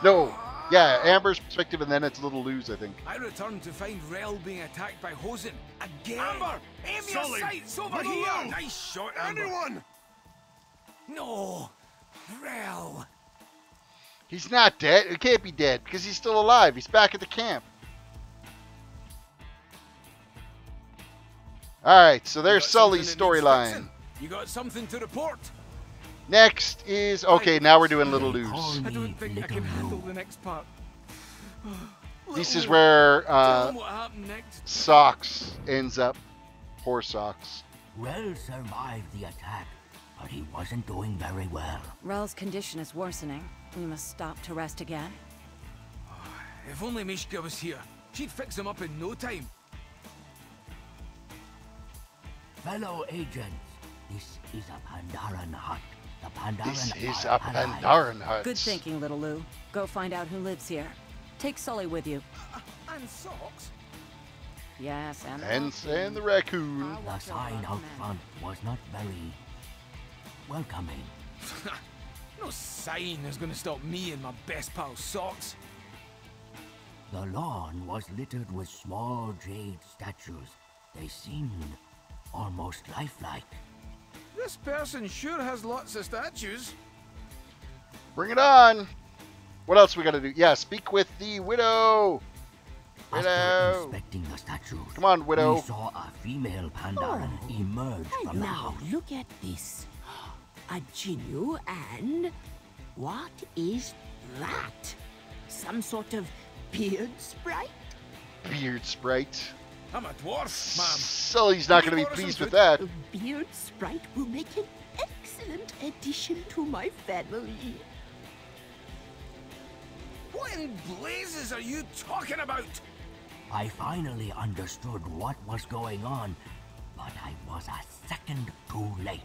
No! Yeah, Amber's perspective, and then it's Little Lou's, I think. I returned to find Rel being attacked by Hosen again. Amber, aim your sights over here. Nice shot, Amber. Anyone? No, Rel. He's not dead. He can't be dead because he's still alive. He's back at the camp. All right, so there's Sully's storyline. You got something to report? Next is... Okay, now we're doing Little Lou's. I don't think I can handle the next part. This is where what happened next. Socks ends up. Poor Socks. Rel survived the attack, but he wasn't doing very well. Rel's condition is worsening. We must stop to rest again. If only Mishka was here. She'd fix him up in no time. Fellow agents, this is a Pandaran hut. This is a Pandaran hut. Good thinking, Little Lou. Go find out who lives here. Take Sully with you. And Socks? Yes, and the raccoon. The sign out front was not very welcoming. No sign is going to stop me and my best pal Socks. The lawn was littered with small jade statues. They seemed almost lifelike. This person sure has lots of statues. Bring it on. What else we got to do? Yeah, speak with the widow. After inspecting the statues, come on, widow. We saw a female Pandaran emerge from the house. Look at this. A Jinnu, and what is that? Some sort of beard sprite? Beard sprite. I'm a dwarf, ma'am. Sully's not going to be pleased with that. A beard sprite will make an excellent addition to my family. What in blazes are you talking about? I finally understood what was going on, but I was a second too late.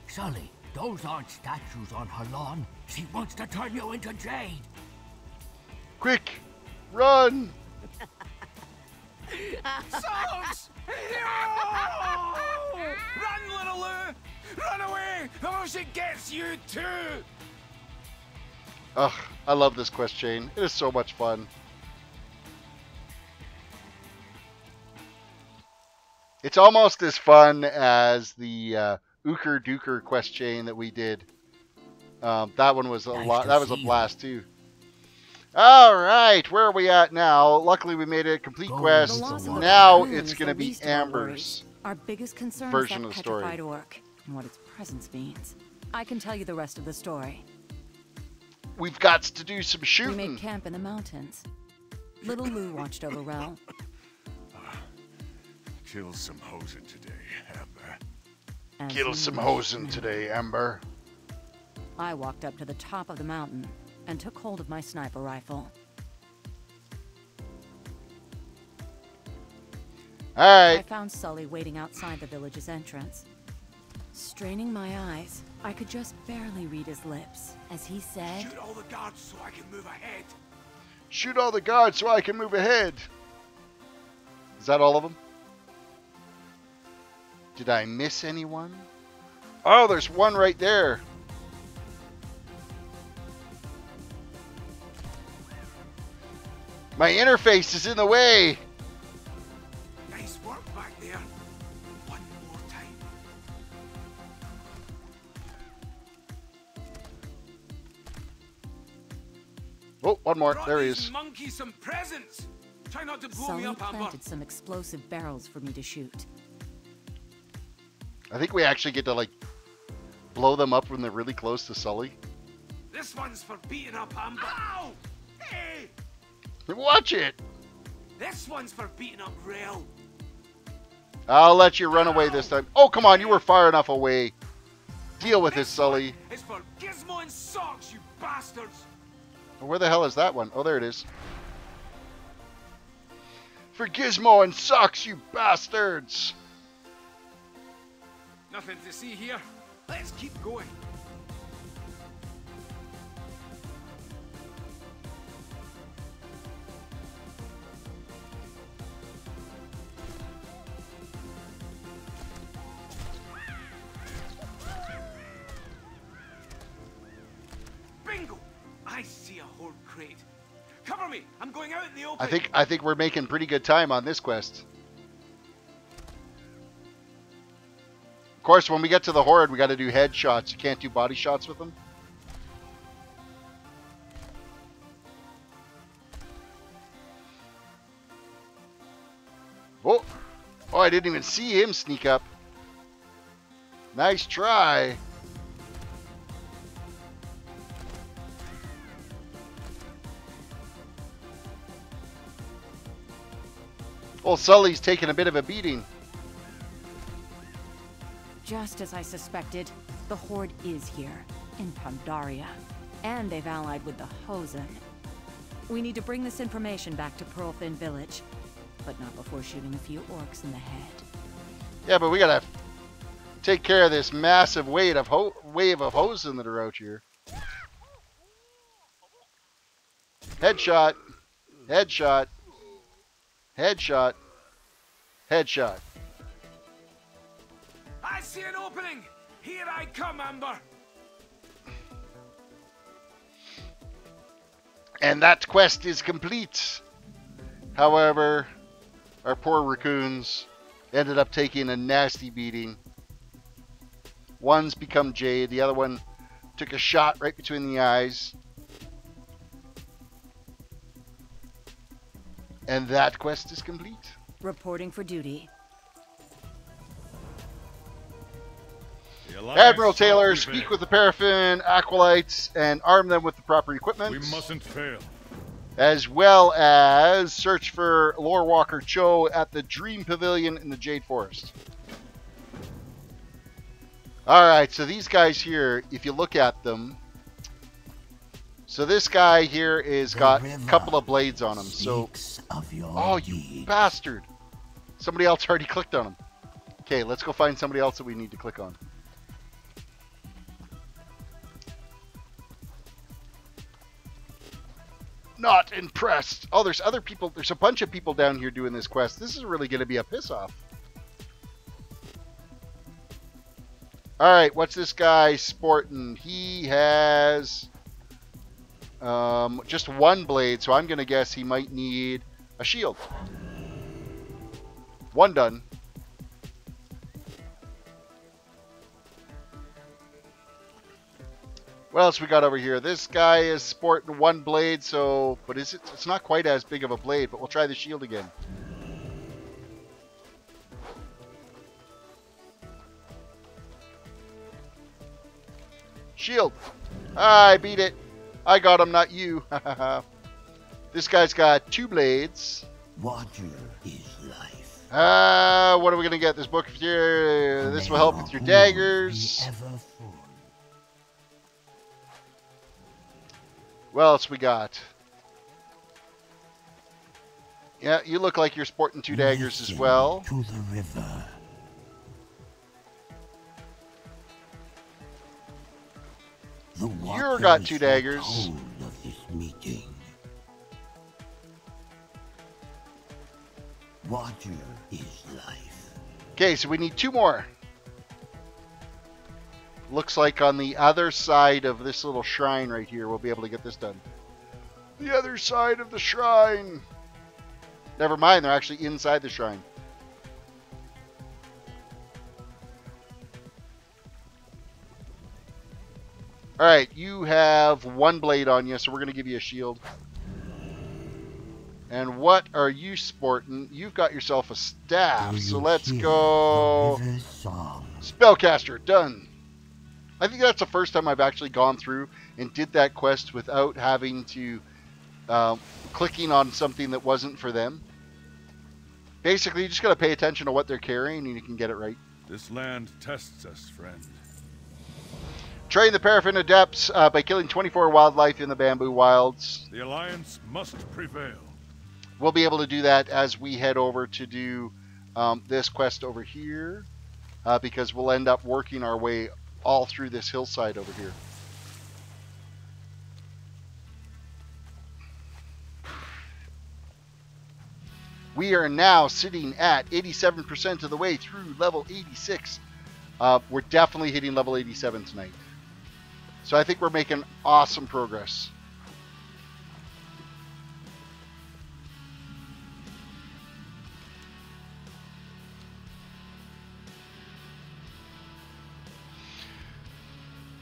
Sully, those aren't statues on her lawn. She wants to turn you into jade. Quick, run! Socks! No! Run, Little Lou! Run away, or she gets you too! Ugh, I love this quest chain. It is so much fun. It's almost as fun as the Ooker Dooker quest chain that we did. That one was a lot. That was a blast too. All right, where are we at now? Luckily, we made a complete quest. Now it's going to be Amber's our biggest concern version is of that the story. petrified orc and what its presence means. I can tell you the rest of the story. We've got to do some We shooting. made camp in the mountains. Little Lou watched over Rel. Kill some hosen today, Amber. Kill some hosen today, Amber. I walked up to the top of the mountain and took hold of my sniper rifle. Alright. I found Sully waiting outside the village's entrance. Straining my eyes, I could just barely read his lips as he said, "Shoot all the guards so I can move ahead." Shoot all the guards so I can move ahead. Is that all of them? Did I miss anyone? Oh, there's one right there. My interface is in the way. Nice work back there. One more time. Oh, one more. Brought There he these is. monkeys some presents. Try not to blow me Sully up, Amber. planted some explosive barrels for me to shoot. I think we actually get to, like, blow them up when they're really close to Sully. This one's for beating up Amber. Ow! Hey! Watch it. This one's for beating up Rel. I'll let you run away this time. Oh, come on. You were far enough away. Deal with this, Sully. It's for Gizmo and Socks, you bastards. Where the hell is that one? Oh, there it is. For Gizmo and Socks, you bastards. Nothing to see here. Let's keep going. Bingo! I see a horde crate. Cover me! I'm going out in the open. I think we're making pretty good time on this quest. Of course, when we get to the horde, we got to do headshots. You can't do body shots with them. Oh, oh! I didn't even see him sneak up. Nice try. Well, Sully's taking a bit of a beating. Just as I suspected, the Horde is here, in Pandaria, and they've allied with the Hosen. We need to bring this information back to Pearlfin Village, but not before shooting a few orcs in the head. Yeah, but we gotta take care of this massive wave of Hosen that are out here. Headshot. Headshot. Headshot. Headshot. I see an opening. Here I come, Amber. And that quest is complete. However, our poor raccoons ended up taking a nasty beating. One's become Jade. The other one took a shot right between the eyes. And that quest is complete. Reporting for duty. Admiral Taylor, speak with the Paraffin Acolytes and arm them with the proper equipment. We mustn't fail. As well as search for Lore Walker Cho at the Dream Pavilion in the Jade Forest. Alright, so these guys here, if you look at them, so this guy here is got a couple of blades on him. So, oh, you bastard! Somebody else already clicked on him. Okay, let's go find somebody else that we need to click on. Not impressed. Oh, there's other people. There's a bunch of people down here doing this quest. This is really going to be a piss off. Alright, what's this guy sporting? He has just one blade, so I'm going to guess he might need a shield. One done. What else we got over here? This guy is sporting one blade, so... But is it? It's not quite as big of a blade, but we'll try the shield again. Shield! I beat it. I got him, not you. This guy's got 2 blades. Water is life. What are we going to get? This book here. This will help with your daggers. What else we got? Yeah, you look like you're sporting 2 daggers as well. To the river. You've got 2 daggers. Of this meeting. Water is life. Okay, so we need 2 more. Looks like on the other side of this little shrine right here, we'll be able to get this done. The other side of the shrine. Never mind, they're actually inside the shrine. Alright, you have 1 blade on you, so we're going to give you a shield. And what are you sporting? You've got yourself a staff, so let's go. Spellcaster, done. I think that's the first time I've actually gone through and did that quest without having to clicking on something that wasn't for them. Basically, you just got to pay attention to what they're carrying and you can get it right. This land tests us, friend. Train the Paraffin Adepts by killing 24 wildlife in the bamboo wilds. The Alliance must prevail. We'll be able to do that as we head over to do this quest over here, because we'll end up working our way all through this hillside over here. We are now sitting at 87% of the way through level 86. We're definitely hitting level 87 tonight. So I think we're making awesome progress.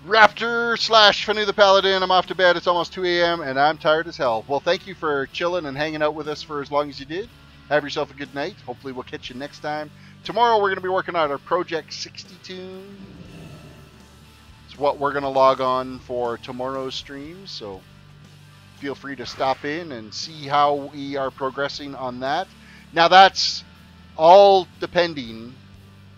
Raptor / Fanu the Paladin. I'm off to bed. It's almost 2 a.m. and I'm tired as hell. Well, thank you for chilling and hanging out with us for as long as you did. Have yourself a good night. Hopefully we'll catch you next time. Tomorrow we're going to be working on our Project 62. It's what we're going to log on for tomorrow's stream. So feel free to stop in and see how we are progressing on that. Now that's all dependent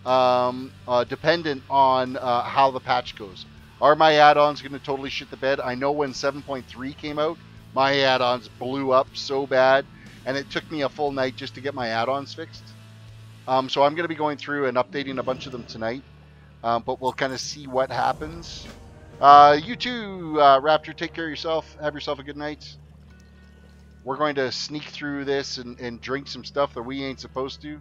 on how the patch goes. Are my add-ons going to totally shit the bed? I know when 7.3 came out, my add-ons blew up so bad, and it took me a full night just to get my add-ons fixed. So I'm going to be going through and updating a bunch of them tonight, but we'll kind of see what happens. You too, Raptor, take care of yourself. Have yourself a good night. We're going to sneak through this and drink some stuff that we ain't supposed to.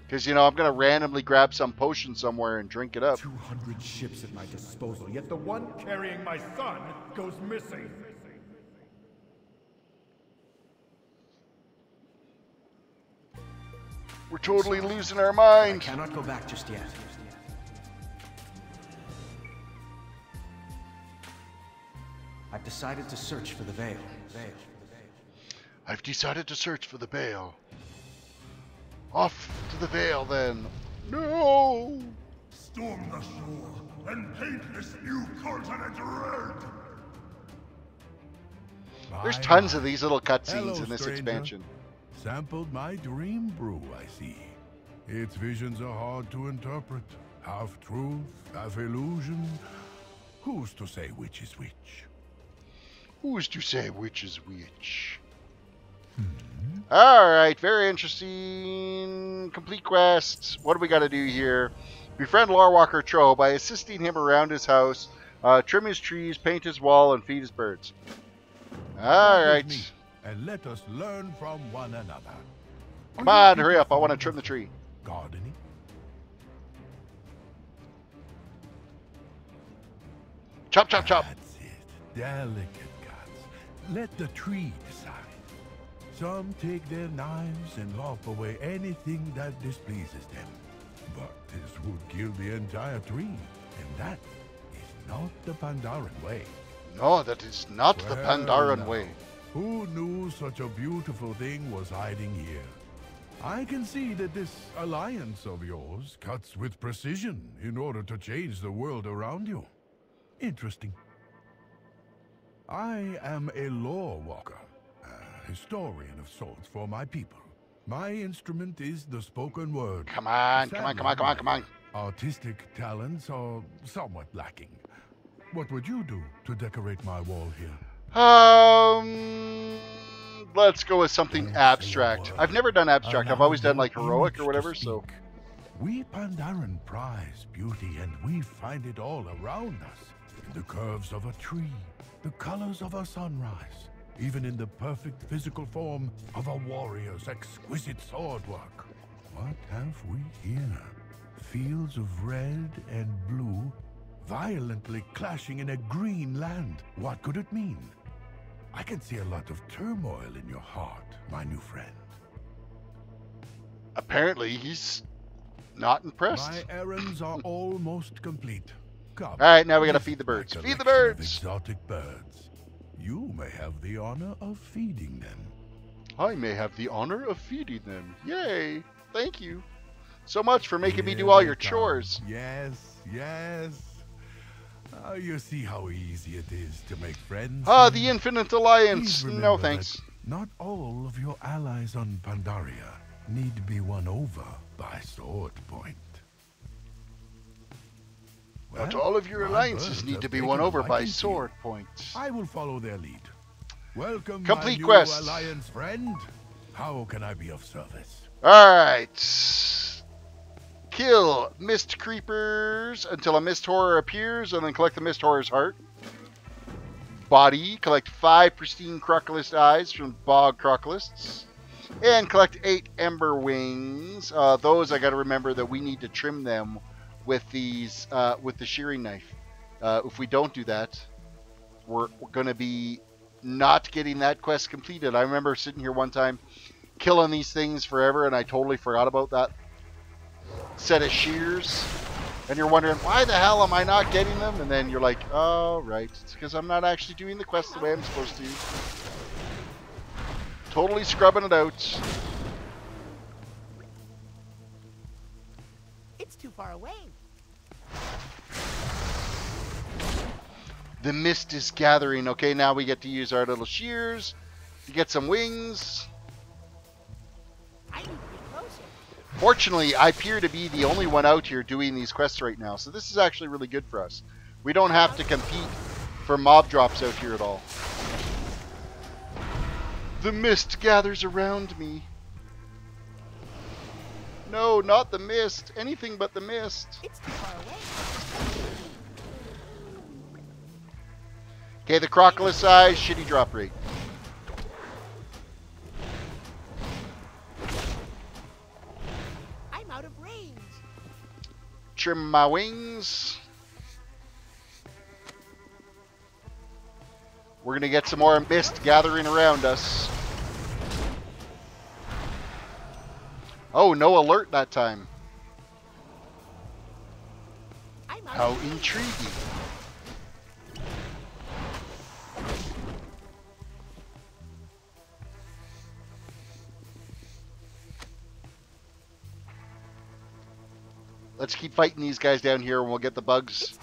Because, you know, I'm going to randomly grab some potion somewhere and drink it up. 200 ships at my disposal, yet the one carrying my son goes missing. We're totally losing our mind. I cannot go back just yet. I've decided to search for the veil. I've decided to search for the veil. Off to the veil, then. No! Storm the shore and paint this new continent red! There's tons of these little cutscenes Hello, in this stranger. expansion. Sampled my dream brew, I see. Its visions are hard to interpret. Half truth, half illusion. Who's to say which is which? Who's to say which is which? Alright, very interesting. Complete quests. What do we got to do here? Befriend Larwalker Tro by assisting him around his house, trim his trees, paint his wall, and feed his birds. Alright. And let us learn from one another. Come on, hurry up. I want to trim the tree. Gardening? Chop, chop, chop. That's it. Delicate cuts. Let the tree decide. Some take their knives and lop away anything that displeases them. But this would kill the entire tree, and that is not the Pandaran way. No, that is not the Pandaran way. Who knew such a beautiful thing was hiding here? I can see that this alliance of yours cuts with precision in order to change the world around you. Interesting. I am a lore walker, a historian of sorts for my people. My instrument is the spoken word. Come on, come on, come on, come on, come on. Artistic talents are somewhat lacking. What would you do to decorate my wall here? Let's go with something abstract. I've never done abstract. I've always done like heroic or whatever, so. We Pandaren prize beauty, and we find it all around us. In the curves of a tree, the colors of a sunrise, even in the perfect physical form of a warrior's exquisite sword work. What have we here? Fields of red and blue, violently clashing in a green land. What could it mean? I can see a lot of turmoil in your heart, my new friend. Apparently, he's not impressed. My errands are almost complete. Come. All right, now we gotta feed the birds. Feed the birds! Exotic birds. You may have the honor of feeding them. I may have the honor of feeding them. Yay! Thank you so much for making me do all your chores. Yes, yes. You see how easy it is to make friends. The Infinite Alliance. No thanks. Not all of your allies on Pandaria need to be won over by sword point. Not all of your alliances need to be won over by sword point. I will follow their lead. Welcome, complete my quest. New alliance friend. How can I be of service? Alright. Kill mist creepers until a mist horror appears, and then collect the mist horror's heart. Body. Collect 5 pristine crocalist eyes from bog crocalists. And collect 8 ember wings. Those I gotta remember that we need to trim them with these with the shearing knife. If we don't do that, we're gonna be not getting that quest completed. I remember sitting here one time killing these things forever, and I totally forgot about that set of shears. And you're wondering, why the hell am I not getting them? And then you're like, oh, right. It's because I'm not actually doing the quest the way I'm supposed to. Totally scrubbing it out. It's too far away. The mist is gathering. Okay, now we get to use our little shears to get some wings. I need to be closer. Fortunately, I appear to be the only one out here doing these quests right now, so this is actually really good for us. We don't have to compete for mob drops out here at all. The mist gathers around me. No, not the mist. Anything but the mist. It's too far away. Okay, the crocalist eyes, shitty drop rate. I'm out of range. Trim my wings. We're gonna get some more mist gathering around us. Oh, no alert that time. How intriguing. Let's keep fighting these guys down here and we'll get the bugs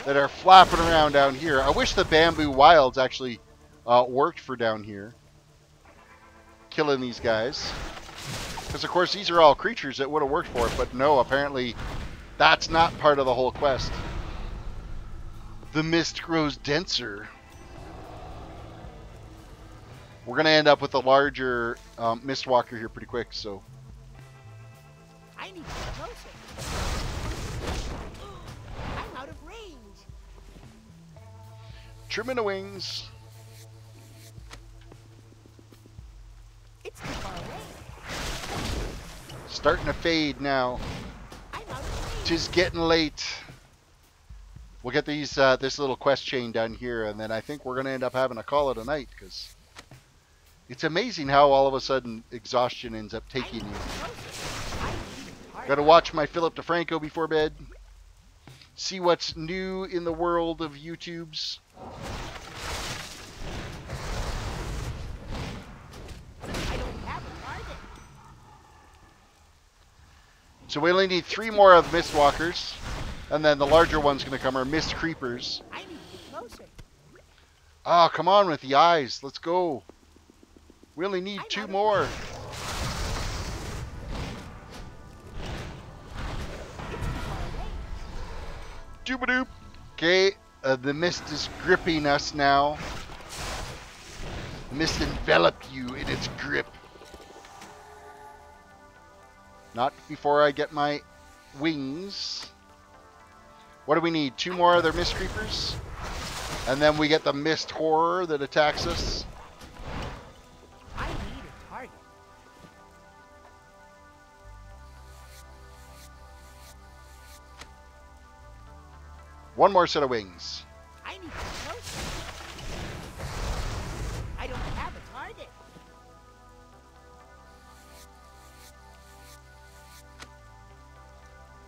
that are flapping around down here. I wish the bamboo wilds actually worked for down here. Killing these guys. Because of course these are all creatures that would have worked for it, but no, apparently that's not part of the whole quest. The mist grows denser. We're going to end up with a larger mist walker here pretty quick, so. I need to get closer. I'm out of range. Trimming the wings. It's too far away. Starting to fade now. Tis getting late. We'll get these this little quest chain down here, and then I think we're going to end up having to call it a night, because it's amazing how all of a sudden exhaustion ends up taking you. Got to watch my Philip DeFranco before bed. see what's new in the world of YouTubes. So we only need 3 more of Mistwalkers, and then the larger one's going to come, our Mist Creepers. I need to get closer. Oh, come on with the eyes. Let's go. We only need 2 more. Doobadoop. Okay, the mist is gripping us now. The mist enveloped you in its grip. Not before I get my wings. What do we need? 2 more other Mist Creepers? And then we get the Mist Horror that attacks us. I need a target. One more set of wings. I need to get closer. I don't have a target.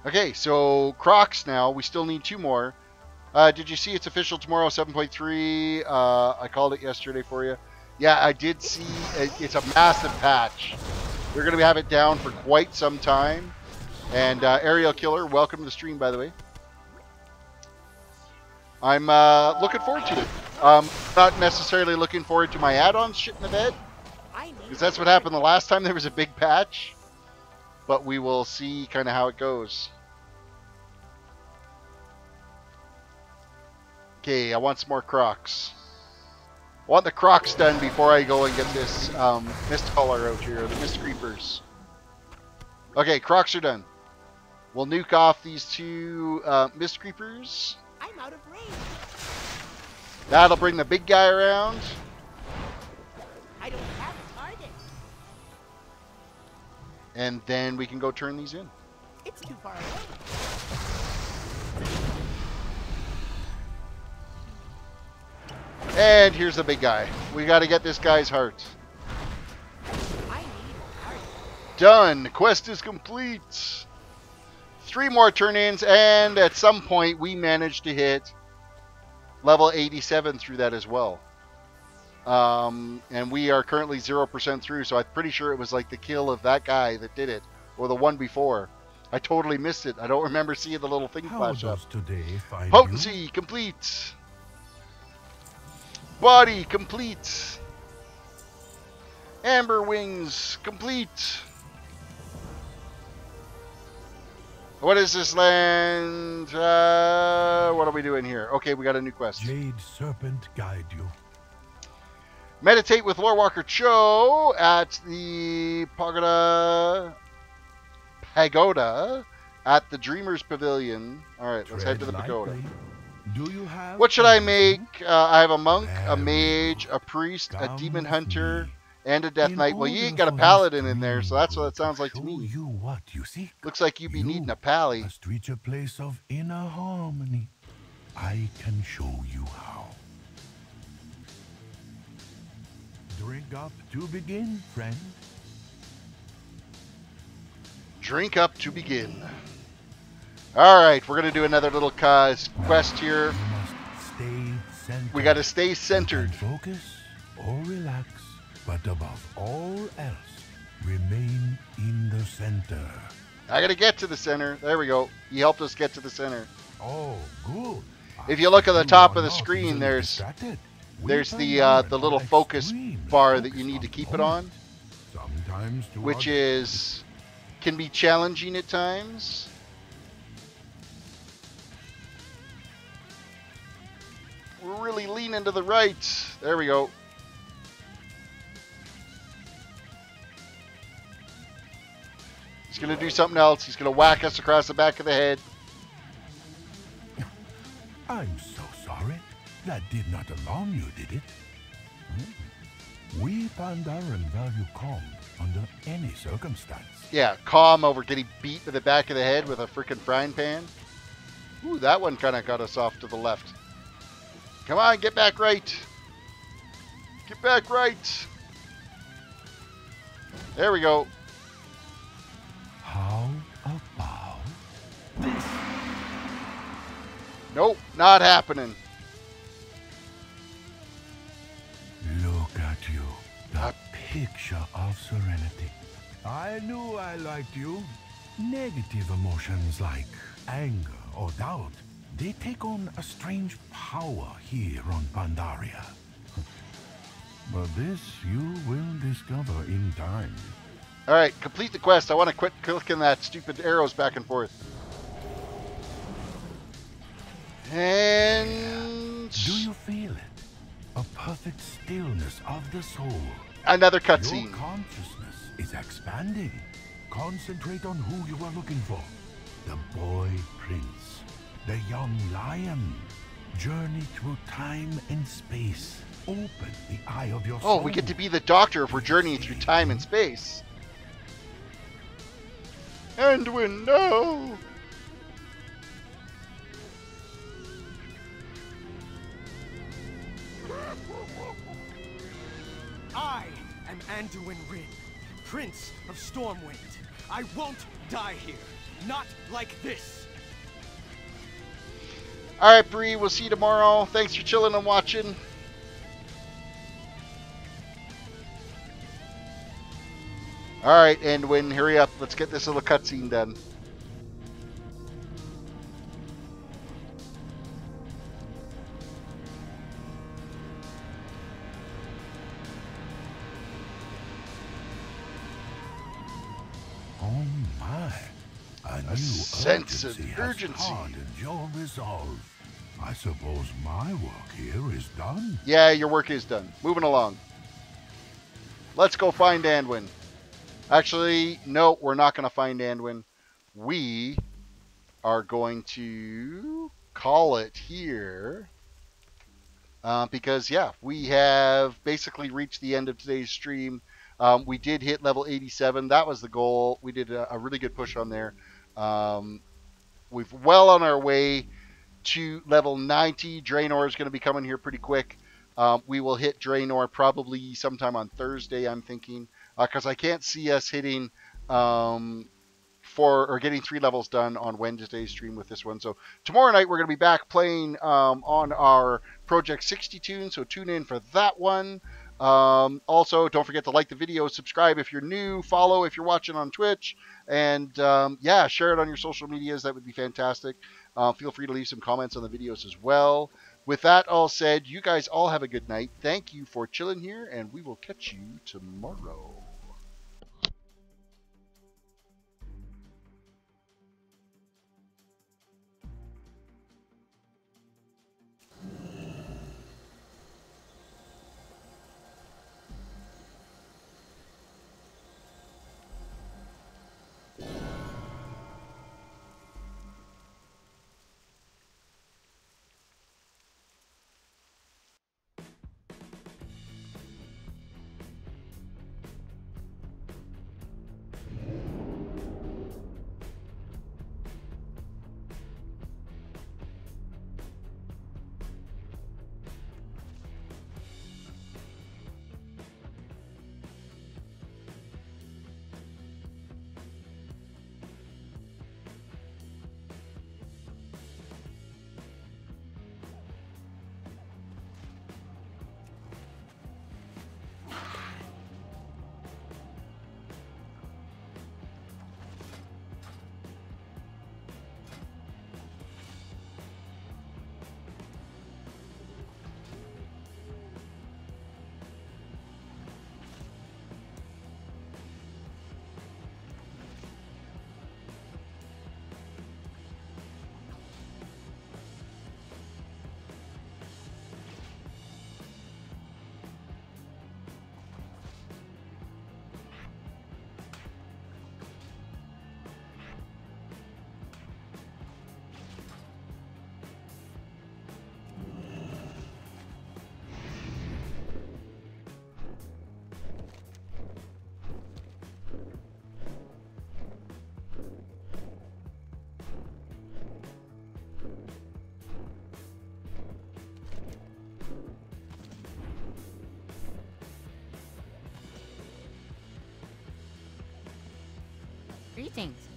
Okay, so Crocs now. We still need 2 more. Did you see it's official tomorrow, 7.3? I called it yesterday for you. Yeah, I did see. It's a massive patch. We're going to have it down for quite some time. And Aerial Killer, welcome to the stream, by the way. I'm looking forward to it. Not necessarily looking forward to my add-ons shit in the bed, because that's what happened the last time there was a big patch. But we will see kind of how it goes. Okay, I want some more Crocs. I want the Crocs done before I go and get this Mist Color out here, the Mist Creepers. Okay, Crocs are done. We'll nuke off these 2 Mist Creepers. I'm out of range. That'll bring the big guy around. I don't have a target. And then we can go turn these in. It's too far away. And here's the big guy. We got to get this guy's heart. I need a target. Done. Quest is complete. 3 more turn-ins, and at some point we managed to hit level 87 through that as well. And we are currently 0% through, so I'm pretty sure it was like the kill of that guy that did it, or the one before. I totally missed it. I don't remember seeing the little thing flash up. Potency complete. Body complete. Amber wings complete. What is this land? What are we doing here? Okay, we got a new quest. Jade Serpent guide you. Meditate with Lorewalker Cho at the Pagoda at the Dreamers Pavilion. All right, let's head to the pagoda. Do you have what should I make? I have a monk, a mage, a priest, a demon hunter, and a death knight. Well, you ain't got a paladin in there, so that's what it sounds like to me. You what you seek. Looks like you be needing a pally. Must reach a place of inner harmony. I can show you how. Drink up to begin, friend. Drink up to begin. All right, we're going to do another little quest here. We got to stay centered. Focus or relax, but above all else, remain in the center. I got to get to the center. There we go. He helped us get to the center. Oh, good. If you look at the top of the screen, there's the little focus bar that you need to keep it on, which can be challenging at times. We're really leaning to the right. There we go. He's going to do something else. He's going to whack us across the back of the head. I'm so sorry. That did not alarm you, did it? We Pandaren value calm under any circumstance. Yeah, calm over getting beat to the back of the head with a freaking frying pan. Ooh, that one kind of got us off to the left. Come on, get back right. Get back right. There we go. How about this? Nope, not happening. Look at you. The picture of serenity. I knew I liked you. Negative emotions like anger or doubt, they take on a strange power here on Pandaria. But this you will discover in time. Alright, complete the quest. I want to quit clicking that stupid arrows back and forth. And... Do you feel it? A perfect stillness of the soul. Another cutscene. Your consciousness is expanding. Concentrate on who you are looking for. The boy prince. The young lion. Journey through time and space. Open the eye of your soul. Oh, we get to be the doctor if we're journeying through time and space. Anduin, no! I am Anduin Rin, Prince of Stormwind. I won't die here. Not like this. Alright, Bree, we'll see you tomorrow. Thanks for chilling and watching. Alright, Anduin, hurry up. Let's get this little cutscene done. Oh my. A sense of urgency. Hardened your resolve. I suppose my work here is done. Yeah, your work is done. Moving along. Let's go find Anduin. Actually, no, we're not going to find Anduin. We are going to call it here. Because, yeah, we have basically reached the end of today's stream. We did hit level 87. That was the goal. We did a really good push on there. We're well on our way to level 90. Draenor is going to be coming here pretty quick. We will hit Draenor probably sometime on Thursday, I'm thinking. Because I can't see us hitting getting 3 levels done on Wednesday's stream with this one. So tomorrow night we're going to be back playing on our Project 60 toon. So tune in for that one. Also, don't forget to like the video, subscribe if you're new, follow if you're watching on Twitch, and yeah, share it on your social medias. That would be fantastic. Feel free to leave some comments on the videos as well. With that all said, you guys all have a good night. Thank you for chilling here, and we will catch you tomorrow. Greetings.